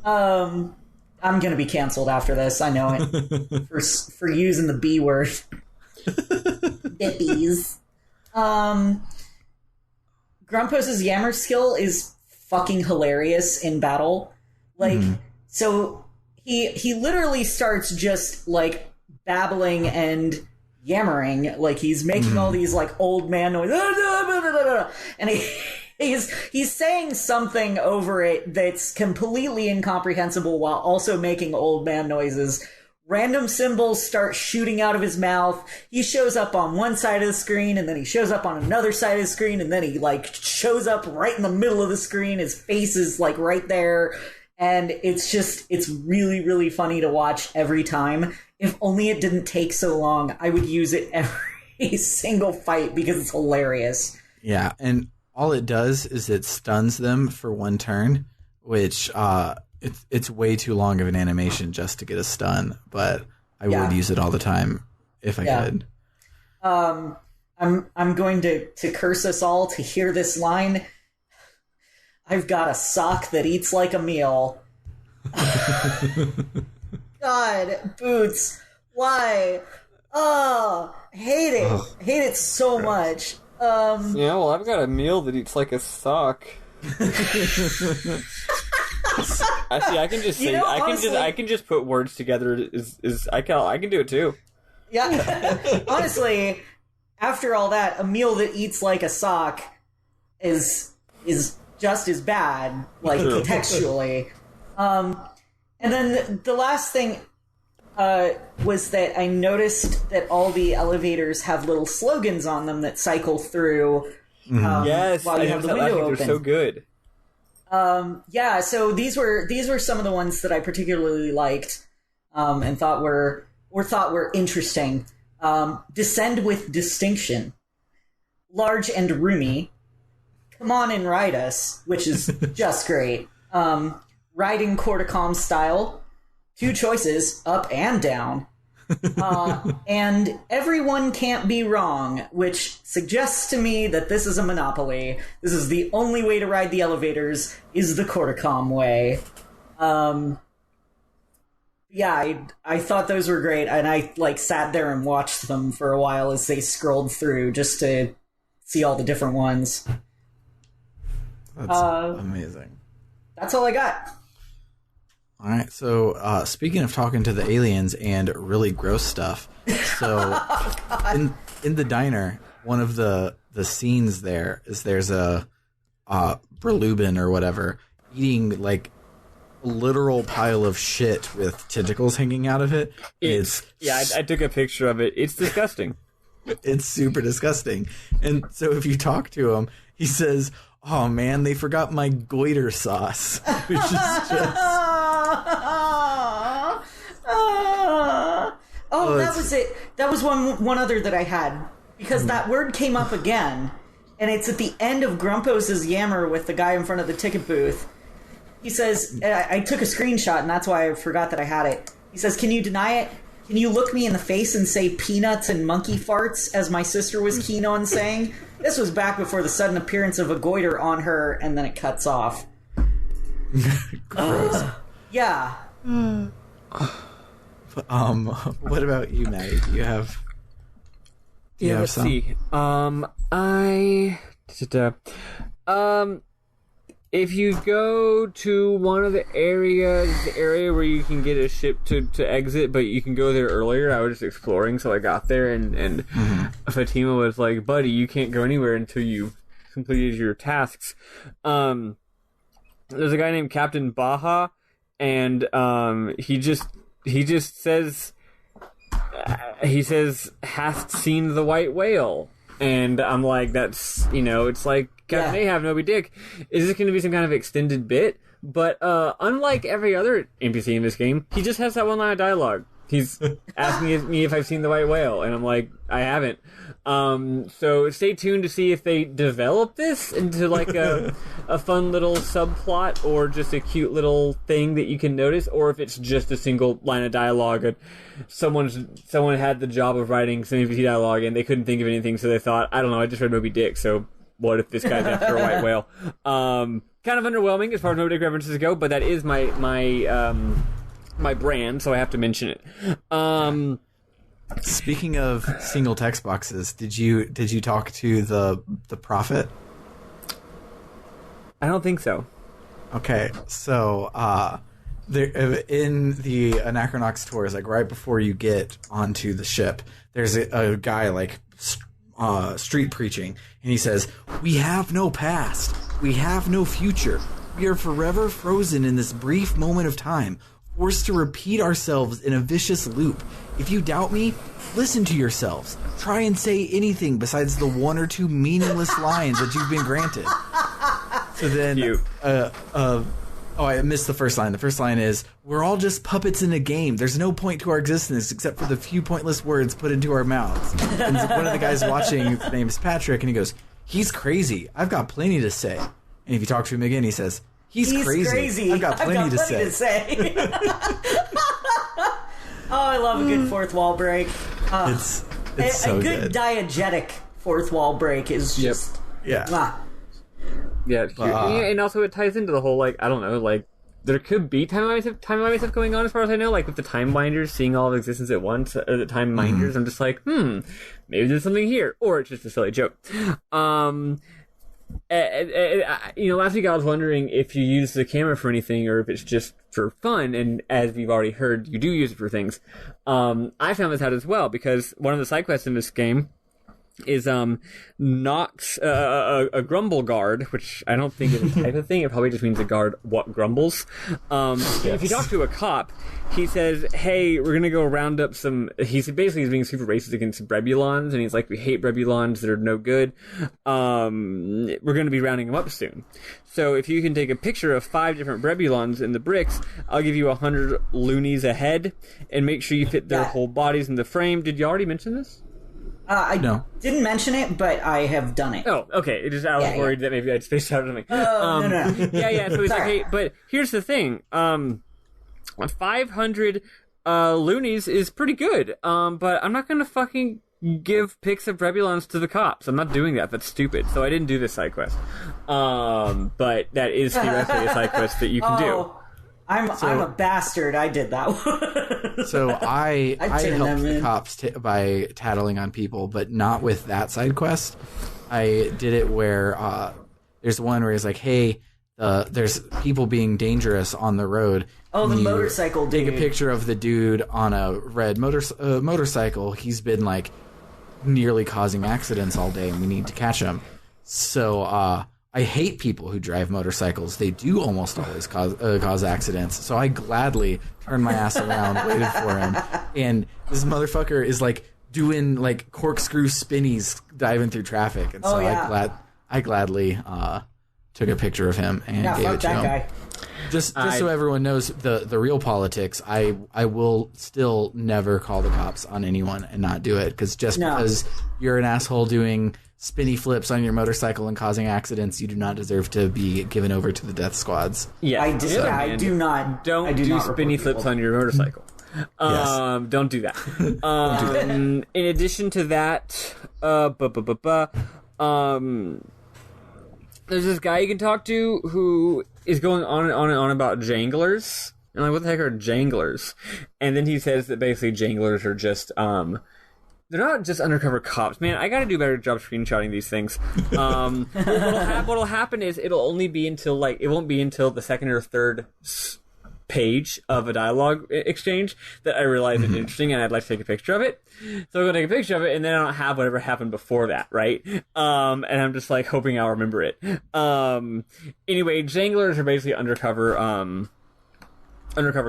gonna be canceled after this. I know it for using the B word. Bippies. Grumpos's Yammer skill is fucking hilarious in battle. Like, so he literally starts just like babbling and yammering, like he's making all these like old man noises, and he's saying something over it that's completely incomprehensible while also making old man noises. Random symbols start shooting out of his mouth. He shows up on one side of the screen, and then he shows up on another side of the screen, and then he like shows up right in the middle of the screen. His face is like right there, and it's really, really funny to watch every time. If only it didn't take so long, I would use it every single fight because it's hilarious. Yeah, and all it does is it stuns them for one turn, which it's way too long of an animation just to get a stun, but I would use it all the time if I could. I'm going to curse us all to hear this line. I've got a sock that eats like a meal. God, Boots, why? Oh, hate it. Hate it so much. Yeah, well, I've got a meal that eats like a sock. Actually, I can just say, honestly, I can just put words together. I can do it too. Yeah, honestly, after all that, a meal that eats like a sock is just as bad, like contextually. And then the last thing was that I noticed that all the elevators have little slogans on them that cycle through. Yes, while you have the window open. They're so good. Yeah, so these were some of the ones that I particularly liked, and thought were interesting. Descend with distinction, large and roomy. Come on and ride us, which is just great. Riding Corticom style, 2 choices, up and down. And everyone can't be wrong, which suggests to me that this is a monopoly. This is the only way to ride the elevators, is the Corticom way. Yeah, I thought those were great, and I like sat there and watched them for a while as they scrolled through just to see all the different ones. That's amazing. That's all I got. All right, so speaking of talking to the aliens and really gross stuff, so in the diner, one of the scenes there's a Berlubin or whatever eating like a literal pile of shit with tentacles hanging out of it. I took a picture of it. It's disgusting. It's super disgusting. And so if you talk to him, he says, "Oh man, they forgot my goiter sauce," which is just. That was it. That was one other that I had, because that word came up again, and it's at the end of Grumpos's yammer with the guy in front of the ticket booth. He says, I took a screenshot, and that's why I forgot that I had it. He says, "Can you deny it?" can you look me in the face and say peanuts and monkey farts, as my sister was keen on saying? This was back before the sudden appearance of a goiter on her, and then it cuts off. Gross. Yeah. What about you, Maddy? Do you have... let's some? see. If you go to one of the area where you can get a ship to exit, but you can go there earlier. I was just exploring, so I got there, and Fatima was like, "Buddy, you can't go anywhere until you completed your tasks." There's a guy named Captain Baja, and he just says, "Hast seen the white whale?" And I'm like, that's, it's like, Captain Ahab, Moby Dick. Is this going to be some kind of extended bit? But unlike every other NPC in this game, he just has that one line of dialogue. He's asking me if I've seen the white whale, and I'm like, I haven't. So stay tuned to see if they develop this into like a fun little subplot, or just a cute little thing that you can notice, or if it's just a single line of dialogue. And someone had the job of writing some NPC dialogue, and they couldn't think of anything, so they thought, I don't know, I just read Moby Dick, so what if this guy's after a white whale? Kind of underwhelming as far as Moby Dick references go, but that is my brand, so I have to mention it. Speaking of single text boxes, did you talk to the prophet? I don't think so. Okay, so there in the Anachronox tours, like right before you get onto the ship, there's a guy like street preaching, and he says, "We have no past, we have no future. We are forever frozen in this brief moment of time, forced to repeat ourselves in a vicious loop. If you doubt me, listen to yourselves. Try and say anything besides the one or two meaningless lines that you've been granted." So then, I missed the first line. The first line is, "We're all just puppets in a game. There's no point to our existence except for the few pointless words put into our mouths." And one of the guys watching, his name is Patrick, and he goes, "He's crazy. I've got plenty to say." And if you talk to him again, he says, He's crazy. I've got plenty to say. Oh, I love a good fourth wall break. It's so a good diegetic fourth wall break is just... Yeah. Yeah, and also it ties into the whole, like, I don't know, like, there could be time-wise stuff going on as far as I know, like with the time winders seeing all of existence at once, or the time minders. I'm just like, maybe there's something here, or it's just a silly joke. Last week I was wondering if you use the camera for anything, or if it's just for fun, and as we've already heard, you do use it for things. I found this out as well, because one of the side quests in this game is Nox, a grumble guard, which I don't think is a type of thing. It probably just means a guard what grumbles. If you talk to a cop, he says, "Hey, we're gonna go round up some." He's being super racist against Brebulons, and he's like, "We hate Brebulons; they're no good. We're gonna be rounding them up soon. So if you can take a picture of 5 different Brebulons in the bricks, I'll give you 100 loonies a head, and make sure you fit their whole bodies in the frame." Did you already mention this? I didn't mention it, but I have done it. Oh, okay. I was worried that maybe I'd spaced out or something. No. Yeah. So he's like, "Hey, but here's the thing. 500 loonies is pretty good. But I'm not gonna fucking give pics of Brebulons to the cops. I'm not doing that. That's stupid. So I didn't do this side quest. But that is theoretically a side quest that you can do. I'm a bastard. I did that one. So I helped the cops by tattling on people, but not with that side quest. I did it where there's one where he's like, "Hey, there's people being dangerous on the road." Oh, the motorcycle dude. Take a picture of the dude on a red motorcycle. He's been like nearly causing accidents all day, and we need to catch him. So I hate people who drive motorcycles. They do almost always cause accidents. So I gladly turned my ass around, waited for him, and this motherfucker is like doing like corkscrew spinnies diving through traffic. And so I gladly took a picture of him and gave it to him. Guy. Just so everyone knows the real politics, I will still never call the cops on anyone and not do it, because because you're an asshole doing spinny flips on your motorcycle and causing accidents, you do not deserve to be given over to the death squads. Yeah, I do not. Don't do spinny flips on your motorcycle. Don't do that. In addition to that, there's this guy you can talk to who is going on and on and on about janglers. And I'm like, what the heck are janglers? And then he says that basically janglers are just, they're not just undercover cops. Man, I gotta do a better job screenshotting these things. What'll happen is it won't be until the second or third page of a dialogue exchange that I realize it's interesting and I'd like to take a picture of it. So I'm gonna take a picture of it and then I don't have whatever happened before that, right? And I'm just like hoping I'll remember it. Anyway, janglers are basically undercover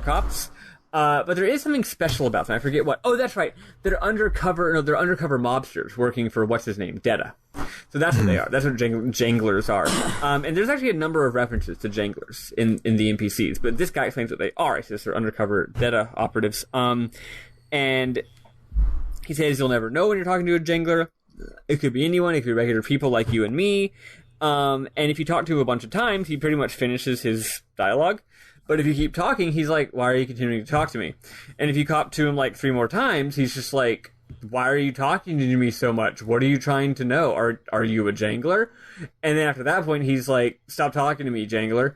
cops. But there is something special about them. I forget what. Oh, that's right. They're undercover mobsters working for what's his name, Deja. So that's what they are. That's what janglers are. And there's actually a number of references to janglers in the NPCs. But this guy explains what they are. He says they're undercover Deja operatives. And he says you'll never know when you're talking to a jangler. It could be anyone. It could be regular people like you and me. And if you talk to him a bunch of times, he pretty much finishes his dialogue. But if you keep talking, he's like, why are you continuing to talk to me? And if you talk to him like 3 more times, he's just like, why are you talking to me so much? What are you trying to know? Are you a jangler? And then after that point, he's like, stop talking to me, jangler.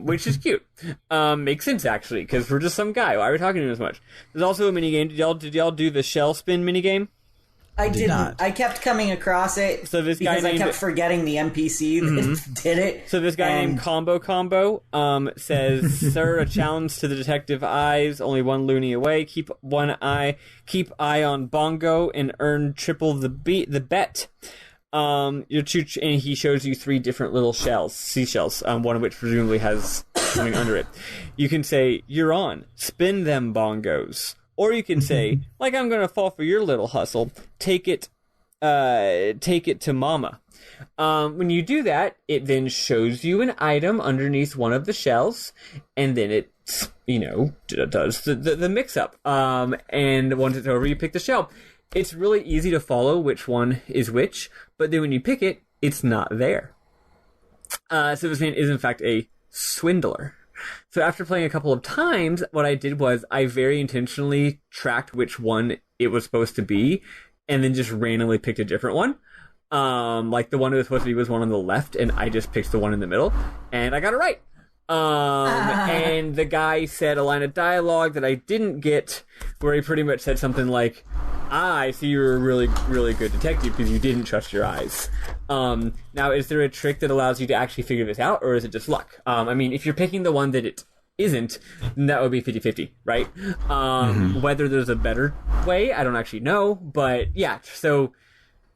Which is cute. Makes sense, actually, because we're just some guy. Why are we talking to him as much? There's also a minigame. Did y'all do the shell spin minigame? I didn't. Not. I kept coming across it because I kept forgetting the NPC that did it. So this guy named Combo says, "Sir, a challenge to the detective eyes. Only one loony away. Keep eye on Bongo and earn triple the bet." And he shows you 3 different little seashells. One of which presumably has something under it. You can say, "You're on. Spin them bongos." Or you can say, like I'm going to fall for your little hustle, take it to mama. When you do that, it then shows you an item underneath one of the shells, and then it, does the mix-up. And once it's over, you pick the shell. It's really easy to follow which one is which, but then when you pick it, it's not there. So this man is in fact a swindler. So after playing a couple of times, what I did was I very intentionally tracked which one it was supposed to be, and then just randomly picked a different one. Like the one it was supposed to be was one on the left, and I just picked the one in the middle, and I got it right. And the guy said a line of dialogue that I didn't get, where he pretty much said something like, I see you're a really, really good detective because you didn't trust your eyes. Now, is there a trick that allows you to actually figure this out, or is it just luck? I mean, if you're picking the one that it isn't, then that would be 50-50, right? Whether there's a better way, I don't actually know, but yeah, so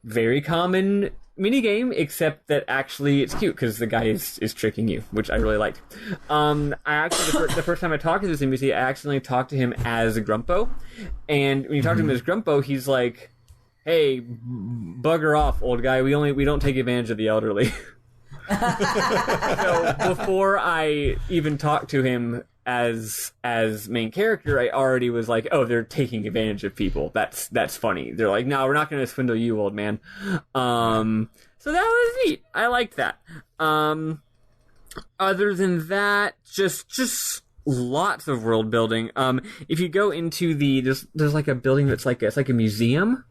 very common minigame, except that actually it's cute because the guy is tricking you, which I really liked. I actually, the first time I talked to this NPC, I accidentally talked to him as a Grumpo, and when you talk to him as Grumpo, he's like, hey, bugger off, old guy, we don't take advantage of the elderly. So before I even talked to him as main character, I already was like, oh, they're taking advantage of people. That's funny. They're like, no, we're not going to swindle you, old man. So that was neat. I liked that. Other than that, just lots of world building. If you go into there's like a building that's like it's like a museum.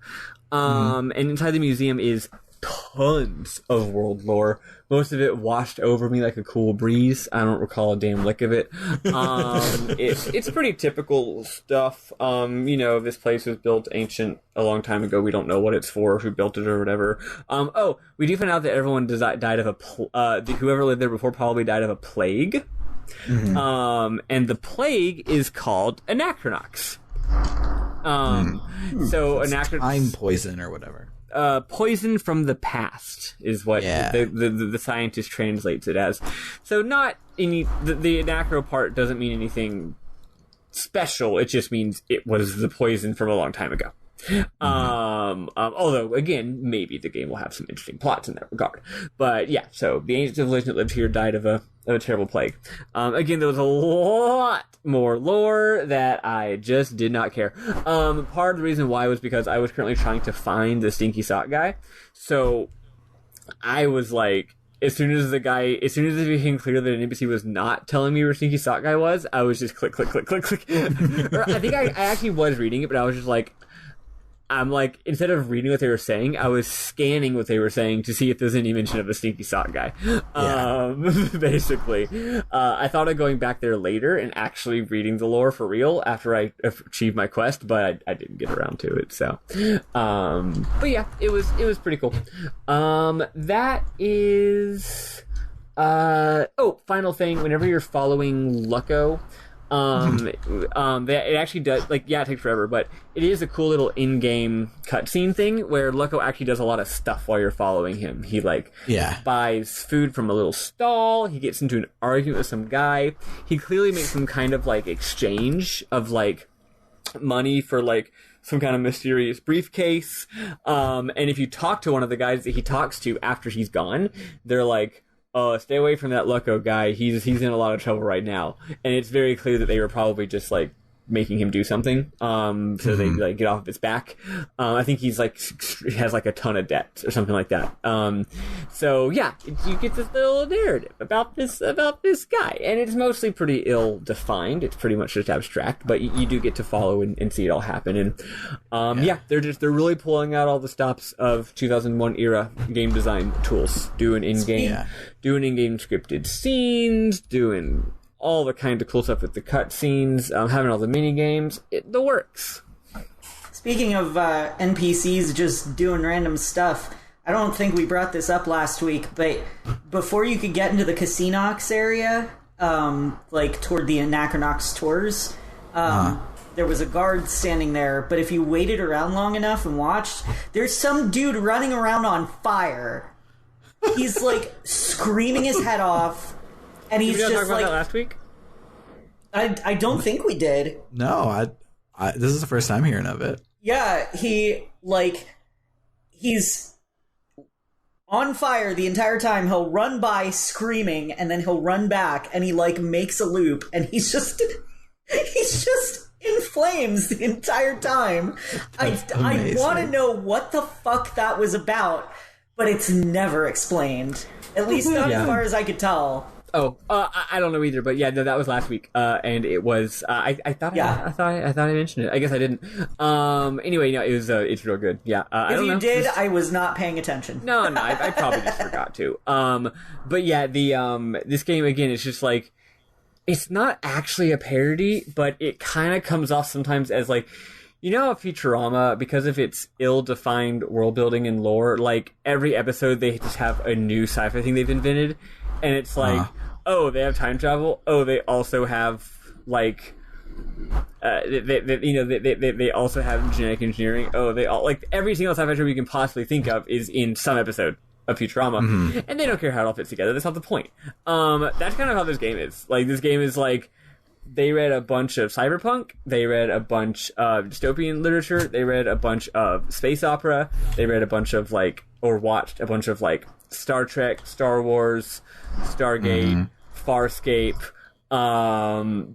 And inside the museum is tons of world lore. Most of it washed over me like a cool breeze. I don't recall a damn lick of it. It's pretty typical stuff. This place was built ancient a long time ago. We don't know what it's for, who built it or whatever. We do find out that everyone died of whoever lived there before probably died of a plague. And the plague is called Anachronox. So Anachronox, time poison or whatever. Poison from the past is what the scientist translates it as. So not any the anachro part doesn't mean anything special. It just means it was the poison from a long time ago. Although again, maybe the game will have some interesting plots in that regard. But yeah, so the ancient civilization that lived here died of a terrible plague. Again, there was a lot more lore that I just did not care. Part of the reason why was because I was currently trying to find the stinky sock guy. So I was like, as soon as it became clear that an NPC was not telling me where Sneaky Sock Guy was, I was just click, click, click, click, click. Or I think I actually was reading it, but I was just like, I'm like, instead of reading what they were saying, I was scanning what they were saying to see if there's any mention of a Sneaky Sock Guy. Basically. I thought of going back there later and actually reading the lore for real after I achieved my quest, but I didn't get around to it, so. But yeah, it was pretty cool. That is... final thing, whenever you're following Lucko, it actually does, like, yeah, it takes forever, but it is a cool little in-game cutscene thing where Lucko actually does a lot of stuff while you're following him. He, like, buys food from a little stall, he gets into an argument with some guy, he clearly makes some kind of, like, exchange of, like, money for, like, some kind of mysterious briefcase, and if you talk to one of the guys that he talks to after he's gone, they're like, oh, stay away from that Lucko guy. He's in a lot of trouble right now. And it's very clear that they were probably just, like, making him do something, so they, like, get off of his back. I think he has, like, a ton of debt or something like that. So, yeah, you get this little narrative about this guy. And it's mostly pretty ill-defined. It's pretty much just abstract, but you do get to follow and see it all happen. And, they're really pulling out all the stops of 2001 era game design tools. Doing in-game scripted scenes, doing all the kind of cool stuff with the cutscenes, having all the mini games, the works. Speaking of NPCs just doing random stuff, I don't think we brought this up last week, but before you could get into the Casinox area, like toward the Anachronox tours, there was a guard standing there, but if you waited around long enough and watched, there's some dude running around on fire. He's, like, screaming his head off. And he's just talk about that last week? I don't think we did. No, I this is the first time hearing of it. Yeah, he's on fire the entire time. He'll run by screaming, and then he'll run back, and he, like, makes a loop, and he's just in flames the entire time. I want to know what the fuck that was about, but it's never explained. At least not as far as I could tell. Oh, I don't know either, but yeah, no, that was last week, and it was. I thought I mentioned it. I guess I didn't. Anyway, no, it's real good. Yeah, if you did, I was not paying attention. No, I probably just forgot to. But yeah, this game again, it's just like, it's not actually a parody, but it kind of comes off sometimes as like, you know, Futurama, because of its ill-defined world building and lore, like every episode they just have a new sci-fi thing they've invented. And it's like, oh, they have time travel. Oh, they also have, like, they also have genetic engineering. Oh, they all, like, every single sci-fi show you can possibly think of is in some episode of Futurama. And they don't care how it all fits together. That's not the point. That's kind of how this game is. Like, this game is like, they read a bunch of cyberpunk, they read a bunch of dystopian literature, they read a bunch of space opera, they read a bunch of, like, or watched a bunch of, like, Star Trek, Star Wars, Stargate, Farscape, Battlestar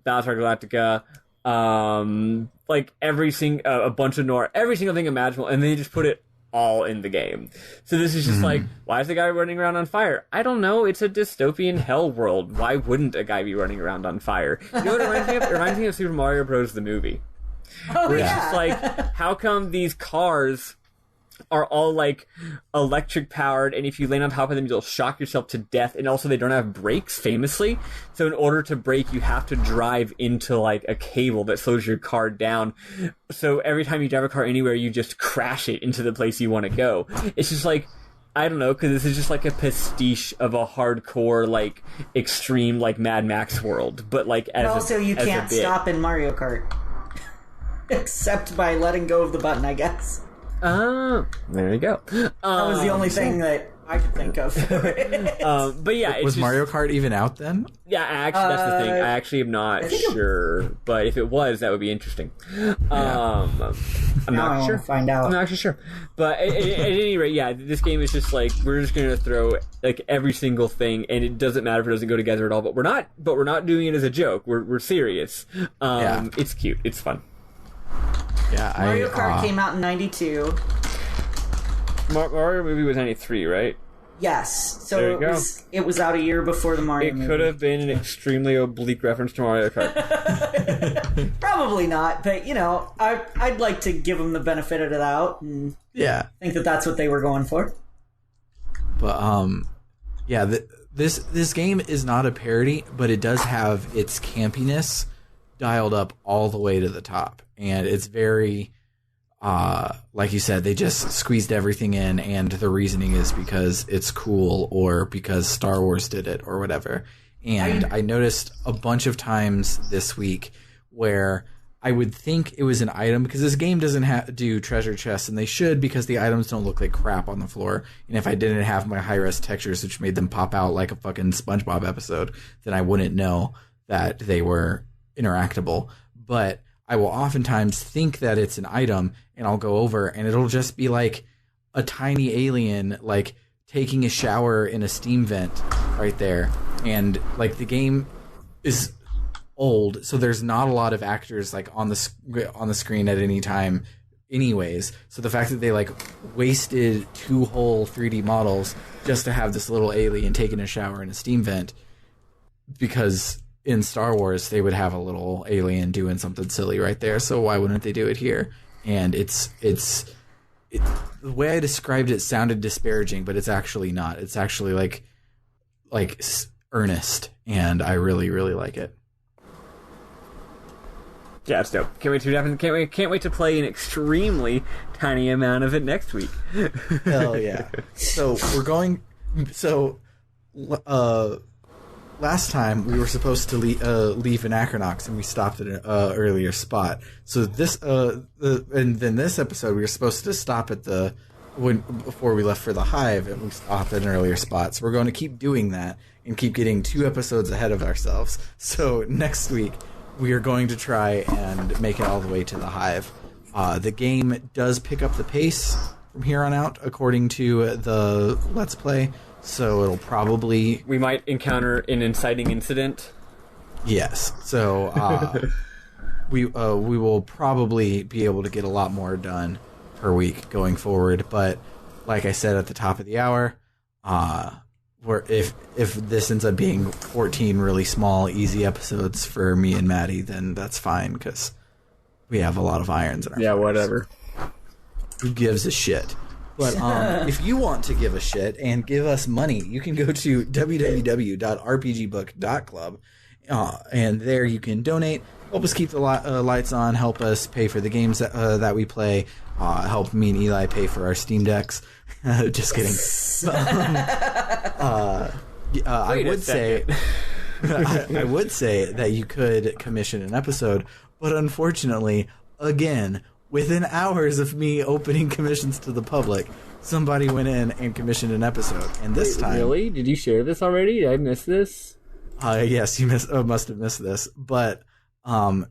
Galactica, like a bunch of noir, every single thing imaginable, and they just put it all in the game. So this is just like, why is the guy running around on fire? I don't know, it's a dystopian hell world. Why wouldn't a guy be running around on fire? You know what it reminds me of? It reminds me of Super Mario Bros. The movie. Where it's just like, how come these cars are all, like, electric powered, and if you land on top of them, you'll shock yourself to death, and also they don't have brakes, famously. So in order to brake, you have to drive into, like, a cable that slows your car down. So every time you drive a car anywhere, you just crash it into the place you want to go. It's just like, I don't know, because this is just like a pastiche of a hardcore, like, extreme, like, Mad Max world. But, like, as also, you can't stop in Mario Kart. Except by letting go of the button, I guess. There you go. That was the only thing that I could think of. But yeah, was Mario Kart even out then? Yeah, actually, that's the thing. I actually am not sure, but if it was, that would be interesting. I'm not sure. Find out. I'm not actually sure. But at any rate, yeah, this game is just like, we're just going to throw, like, every single thing, and it doesn't matter if it doesn't go together at all. But we're not doing it as a joke. We're serious. It's cute. It's fun. Yeah, Mario Kart came out in 92. Mario movie was 93, right? Yes. So There you it was out a year before the Mario movie. It could have been an extremely oblique reference to Mario Kart. Probably not, but I'd like to give them the benefit of the doubt and think that that's what they were going for. But this game is not a parody, but it does have its campiness dialed up all the way to the top, and it's very like you said, they just squeezed everything in, and the reasoning is because it's cool or because Star Wars did it or whatever. And I noticed a bunch of times this week where I would think it was an item, because this game doesn't do treasure chests, and they should, because the items don't look like crap on the floor. And if I didn't have my high-res textures, which made them pop out like a fucking SpongeBob episode, then I wouldn't know that they were interactable. But I will oftentimes think that it's an item, and I'll go over, and it'll just be like a tiny alien, like taking a shower in a steam vent right there. And like the game is old, so there's not a lot of actors like on the screen at any time anyways. So the fact that they like wasted 2 whole 3D models just to have this little alien taking a shower in a steam vent, because in Star Wars they would have a little alien doing something silly right there, so why wouldn't they do it here? And it's the way I described it sounded disparaging, but it's actually not. It's actually like earnest, and I really, really like it. Yeah, it's dope. Can't wait to play an extremely tiny amount of it next week. Hell yeah! So we're going. So last time we were supposed to leave Anachronox, and we stopped at an earlier spot. So this and then this episode we were supposed to stop at before we left for the Hive, and we stopped at an earlier spot. So we're going to keep doing that and keep getting 2 episodes ahead of ourselves. So next week we are going to try and make it all the way to the Hive. The game does pick up the pace from here on out, according to the Let's Play. So it'll probably... We might encounter an inciting incident. Yes. So we will probably be able to get a lot more done per week going forward. But like I said at the top of the hour, if this ends up being 14 really small, easy episodes for me and Maddy, then that's fine, because we have a lot of irons in our fires. Whatever. Who gives a shit? But if you want to give a shit and give us money, you can go to www.rpgbook.club, and there you can donate, help us keep the lights on, help us pay for the games that we play, help me and Eli pay for our Steam Decks. Just kidding. I would say I would say that you could commission an episode, but unfortunately, again, within hours of me opening commissions to the public, somebody went in and commissioned an episode. And this time... Really? Did you share this already? Did I miss this? Yes, you must have missed this. But,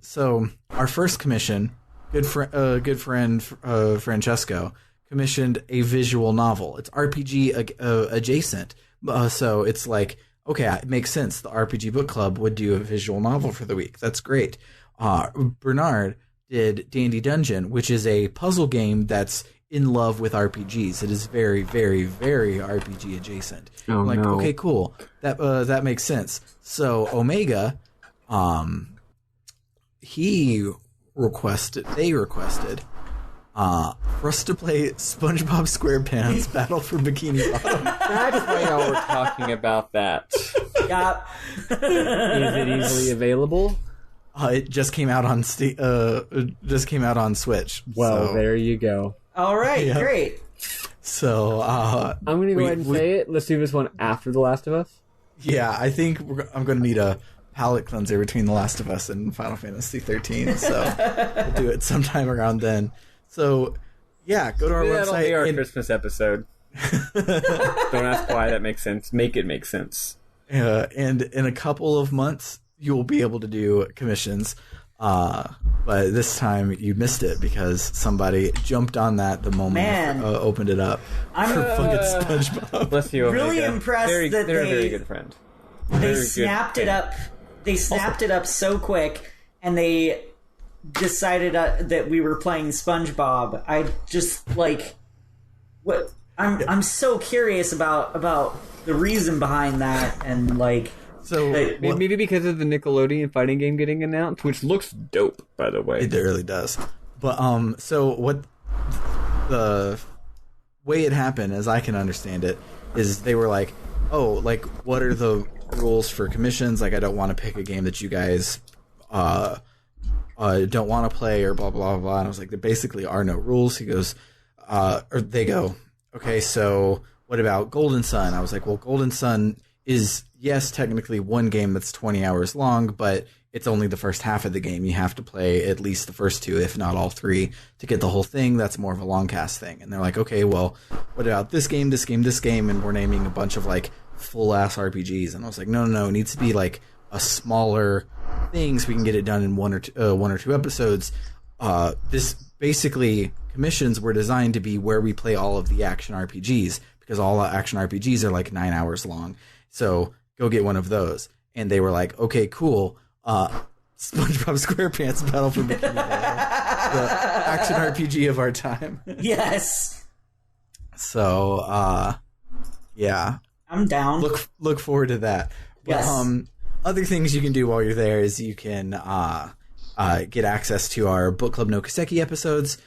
so, our first commission, good friend Francesco, commissioned a visual novel. It's RPG adjacent. So it's like, okay, it makes sense. The RPG Book Club would do a visual novel for the week. That's great. Bernard did Dandy Dungeon, which is a puzzle game that's in love with RPGs. It is very, very, very RPG adjacent. Oh, like, no. Okay, cool. That makes sense. So Omega, they requested for us to play SpongeBob SquarePants Battle for Bikini Bottom. That's why y'all were talking about that. Yeah. Is it easily available? It just came out on Switch. Well, so. there you go. All right, Yeah. great. So I'm going to go ahead and say it. Let's do this one after The Last of Us. Yeah, I think I'm going to need a palate cleanser between The Last of Us and Final Fantasy 13. So we'll do it sometime around then. So yeah, go to our That'll website. be our Christmas episode. Don't ask why that makes sense. Make it make sense. And in a couple of months, you will be able to do commissions. But this time you missed it because somebody jumped on that the moment you opened it up for fucking SpongeBob. Bless you, Omega. Really impressed that they're a very good friend. They snapped it up. They snapped it up so quick, and they decided that we were playing SpongeBob. I just like what I'm so curious about the reason behind that, and like. So maybe because of the Nickelodeon fighting game getting announced, which looks dope, by the way. It really does. But so what the way it happened, as I can understand it, is they were like, oh, like, what are the rules for commissions? Like, I don't want to pick a game that you guys don't want to play, or blah blah blah. And I was like, there basically are no rules. He goes, or they go, okay, so what about Golden Sun? I was like, well, Golden Sun is, yes, technically one game that's 20 hours long, but it's only the first half of the game. You have to play at least the first two, if not all three, to get the whole thing. That's more of a long cast thing. And they're like, okay, well, what about this game, this game, this game? And we're naming a bunch of like full-ass RPGs. And I was like, no, it needs to be like a smaller thing so we can get it done in one or two episodes. This basically, commissions were designed to be where we play all of the action RPGs, because all action RPGs are like 9 hours long. So go get one of those. And they were like, okay, cool. SpongeBob SquarePants Battle for Bikini Bottom, the action RPG of our time. Yes. So, yeah. I'm down. Look forward to that. But, Yes. Other things you can do while you're there is you can get access to our Book Club no Kiseki episodes.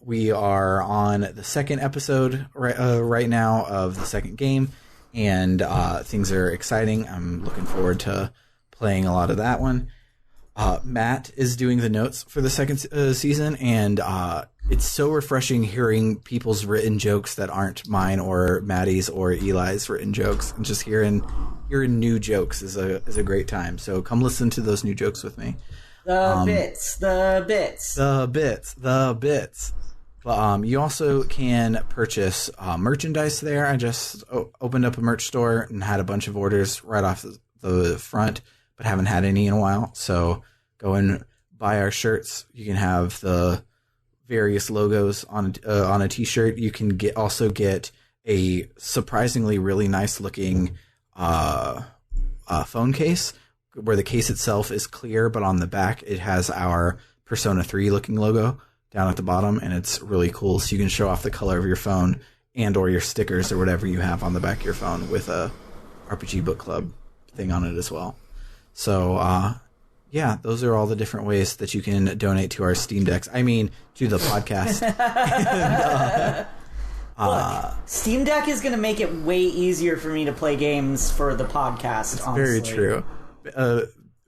We are on the second episode right now of the second game, and things are exciting. I'm looking forward to playing a lot of that one. Matt is doing the notes for the second season, and it's so refreshing hearing people's written jokes that aren't mine or Maddy's or Eli's written jokes, and just hearing new jokes is a great time. So come listen to those new jokes with me. The bits. But you also can purchase merchandise there. I just opened up a merch store and had a bunch of orders right off the front, but haven't had any in a while. So go and buy our shirts. You can have the various logos on a t-shirt. You can also get a surprisingly really nice looking phone case, where the case itself is clear, but on the back it has our Persona 3 looking logo down at the bottom, and it's really cool. So you can show off the color of your phone and or your stickers or whatever you have on the back of your phone with a RPG Book Club thing on it as well. So, yeah, those are all the different ways that you can donate to our Steam Decks. I mean, to the podcast. Look, Steam Deck is going to make it way easier for me to play games for the podcast, honestly. Very true.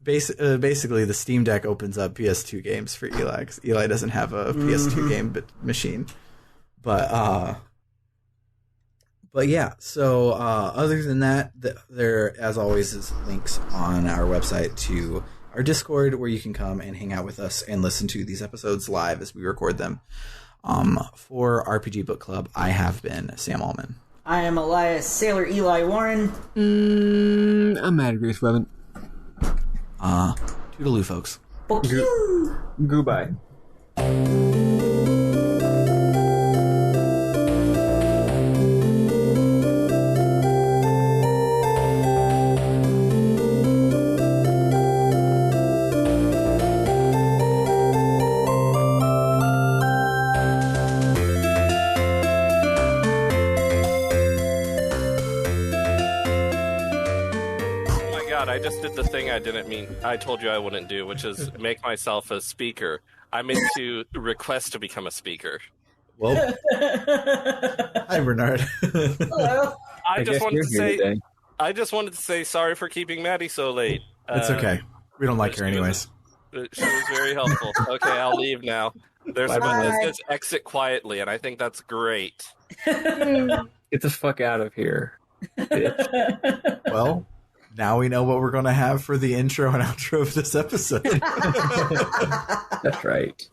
Basically, the Steam Deck opens up PS2 games for Eli, because Eli doesn't have a PS2 game machine. But yeah, so other than that, there, as always, is links on our website to our Discord, where you can come and hang out with us and listen to these episodes live as we record them. For RPG Book Club, I have been Sam Allman. I am Elias Sailor Eli Warren. I'm Maddy Grace Webbin. Toodaloo, folks. Goodbye. I just did the thing I told you I wouldn't do, which is make myself a speaker. I'm into request to become a speaker. Well, hi, Bernard. Hello. I just wanted to say sorry for keeping Maddy so late. It's okay. We don't like her anyways. She was very helpful. Okay, I'll leave now. There's someone that says exit quietly, and I think that's great. Get the fuck out of here. Well, now we know what we're going to have for the intro and outro of this episode. That's right.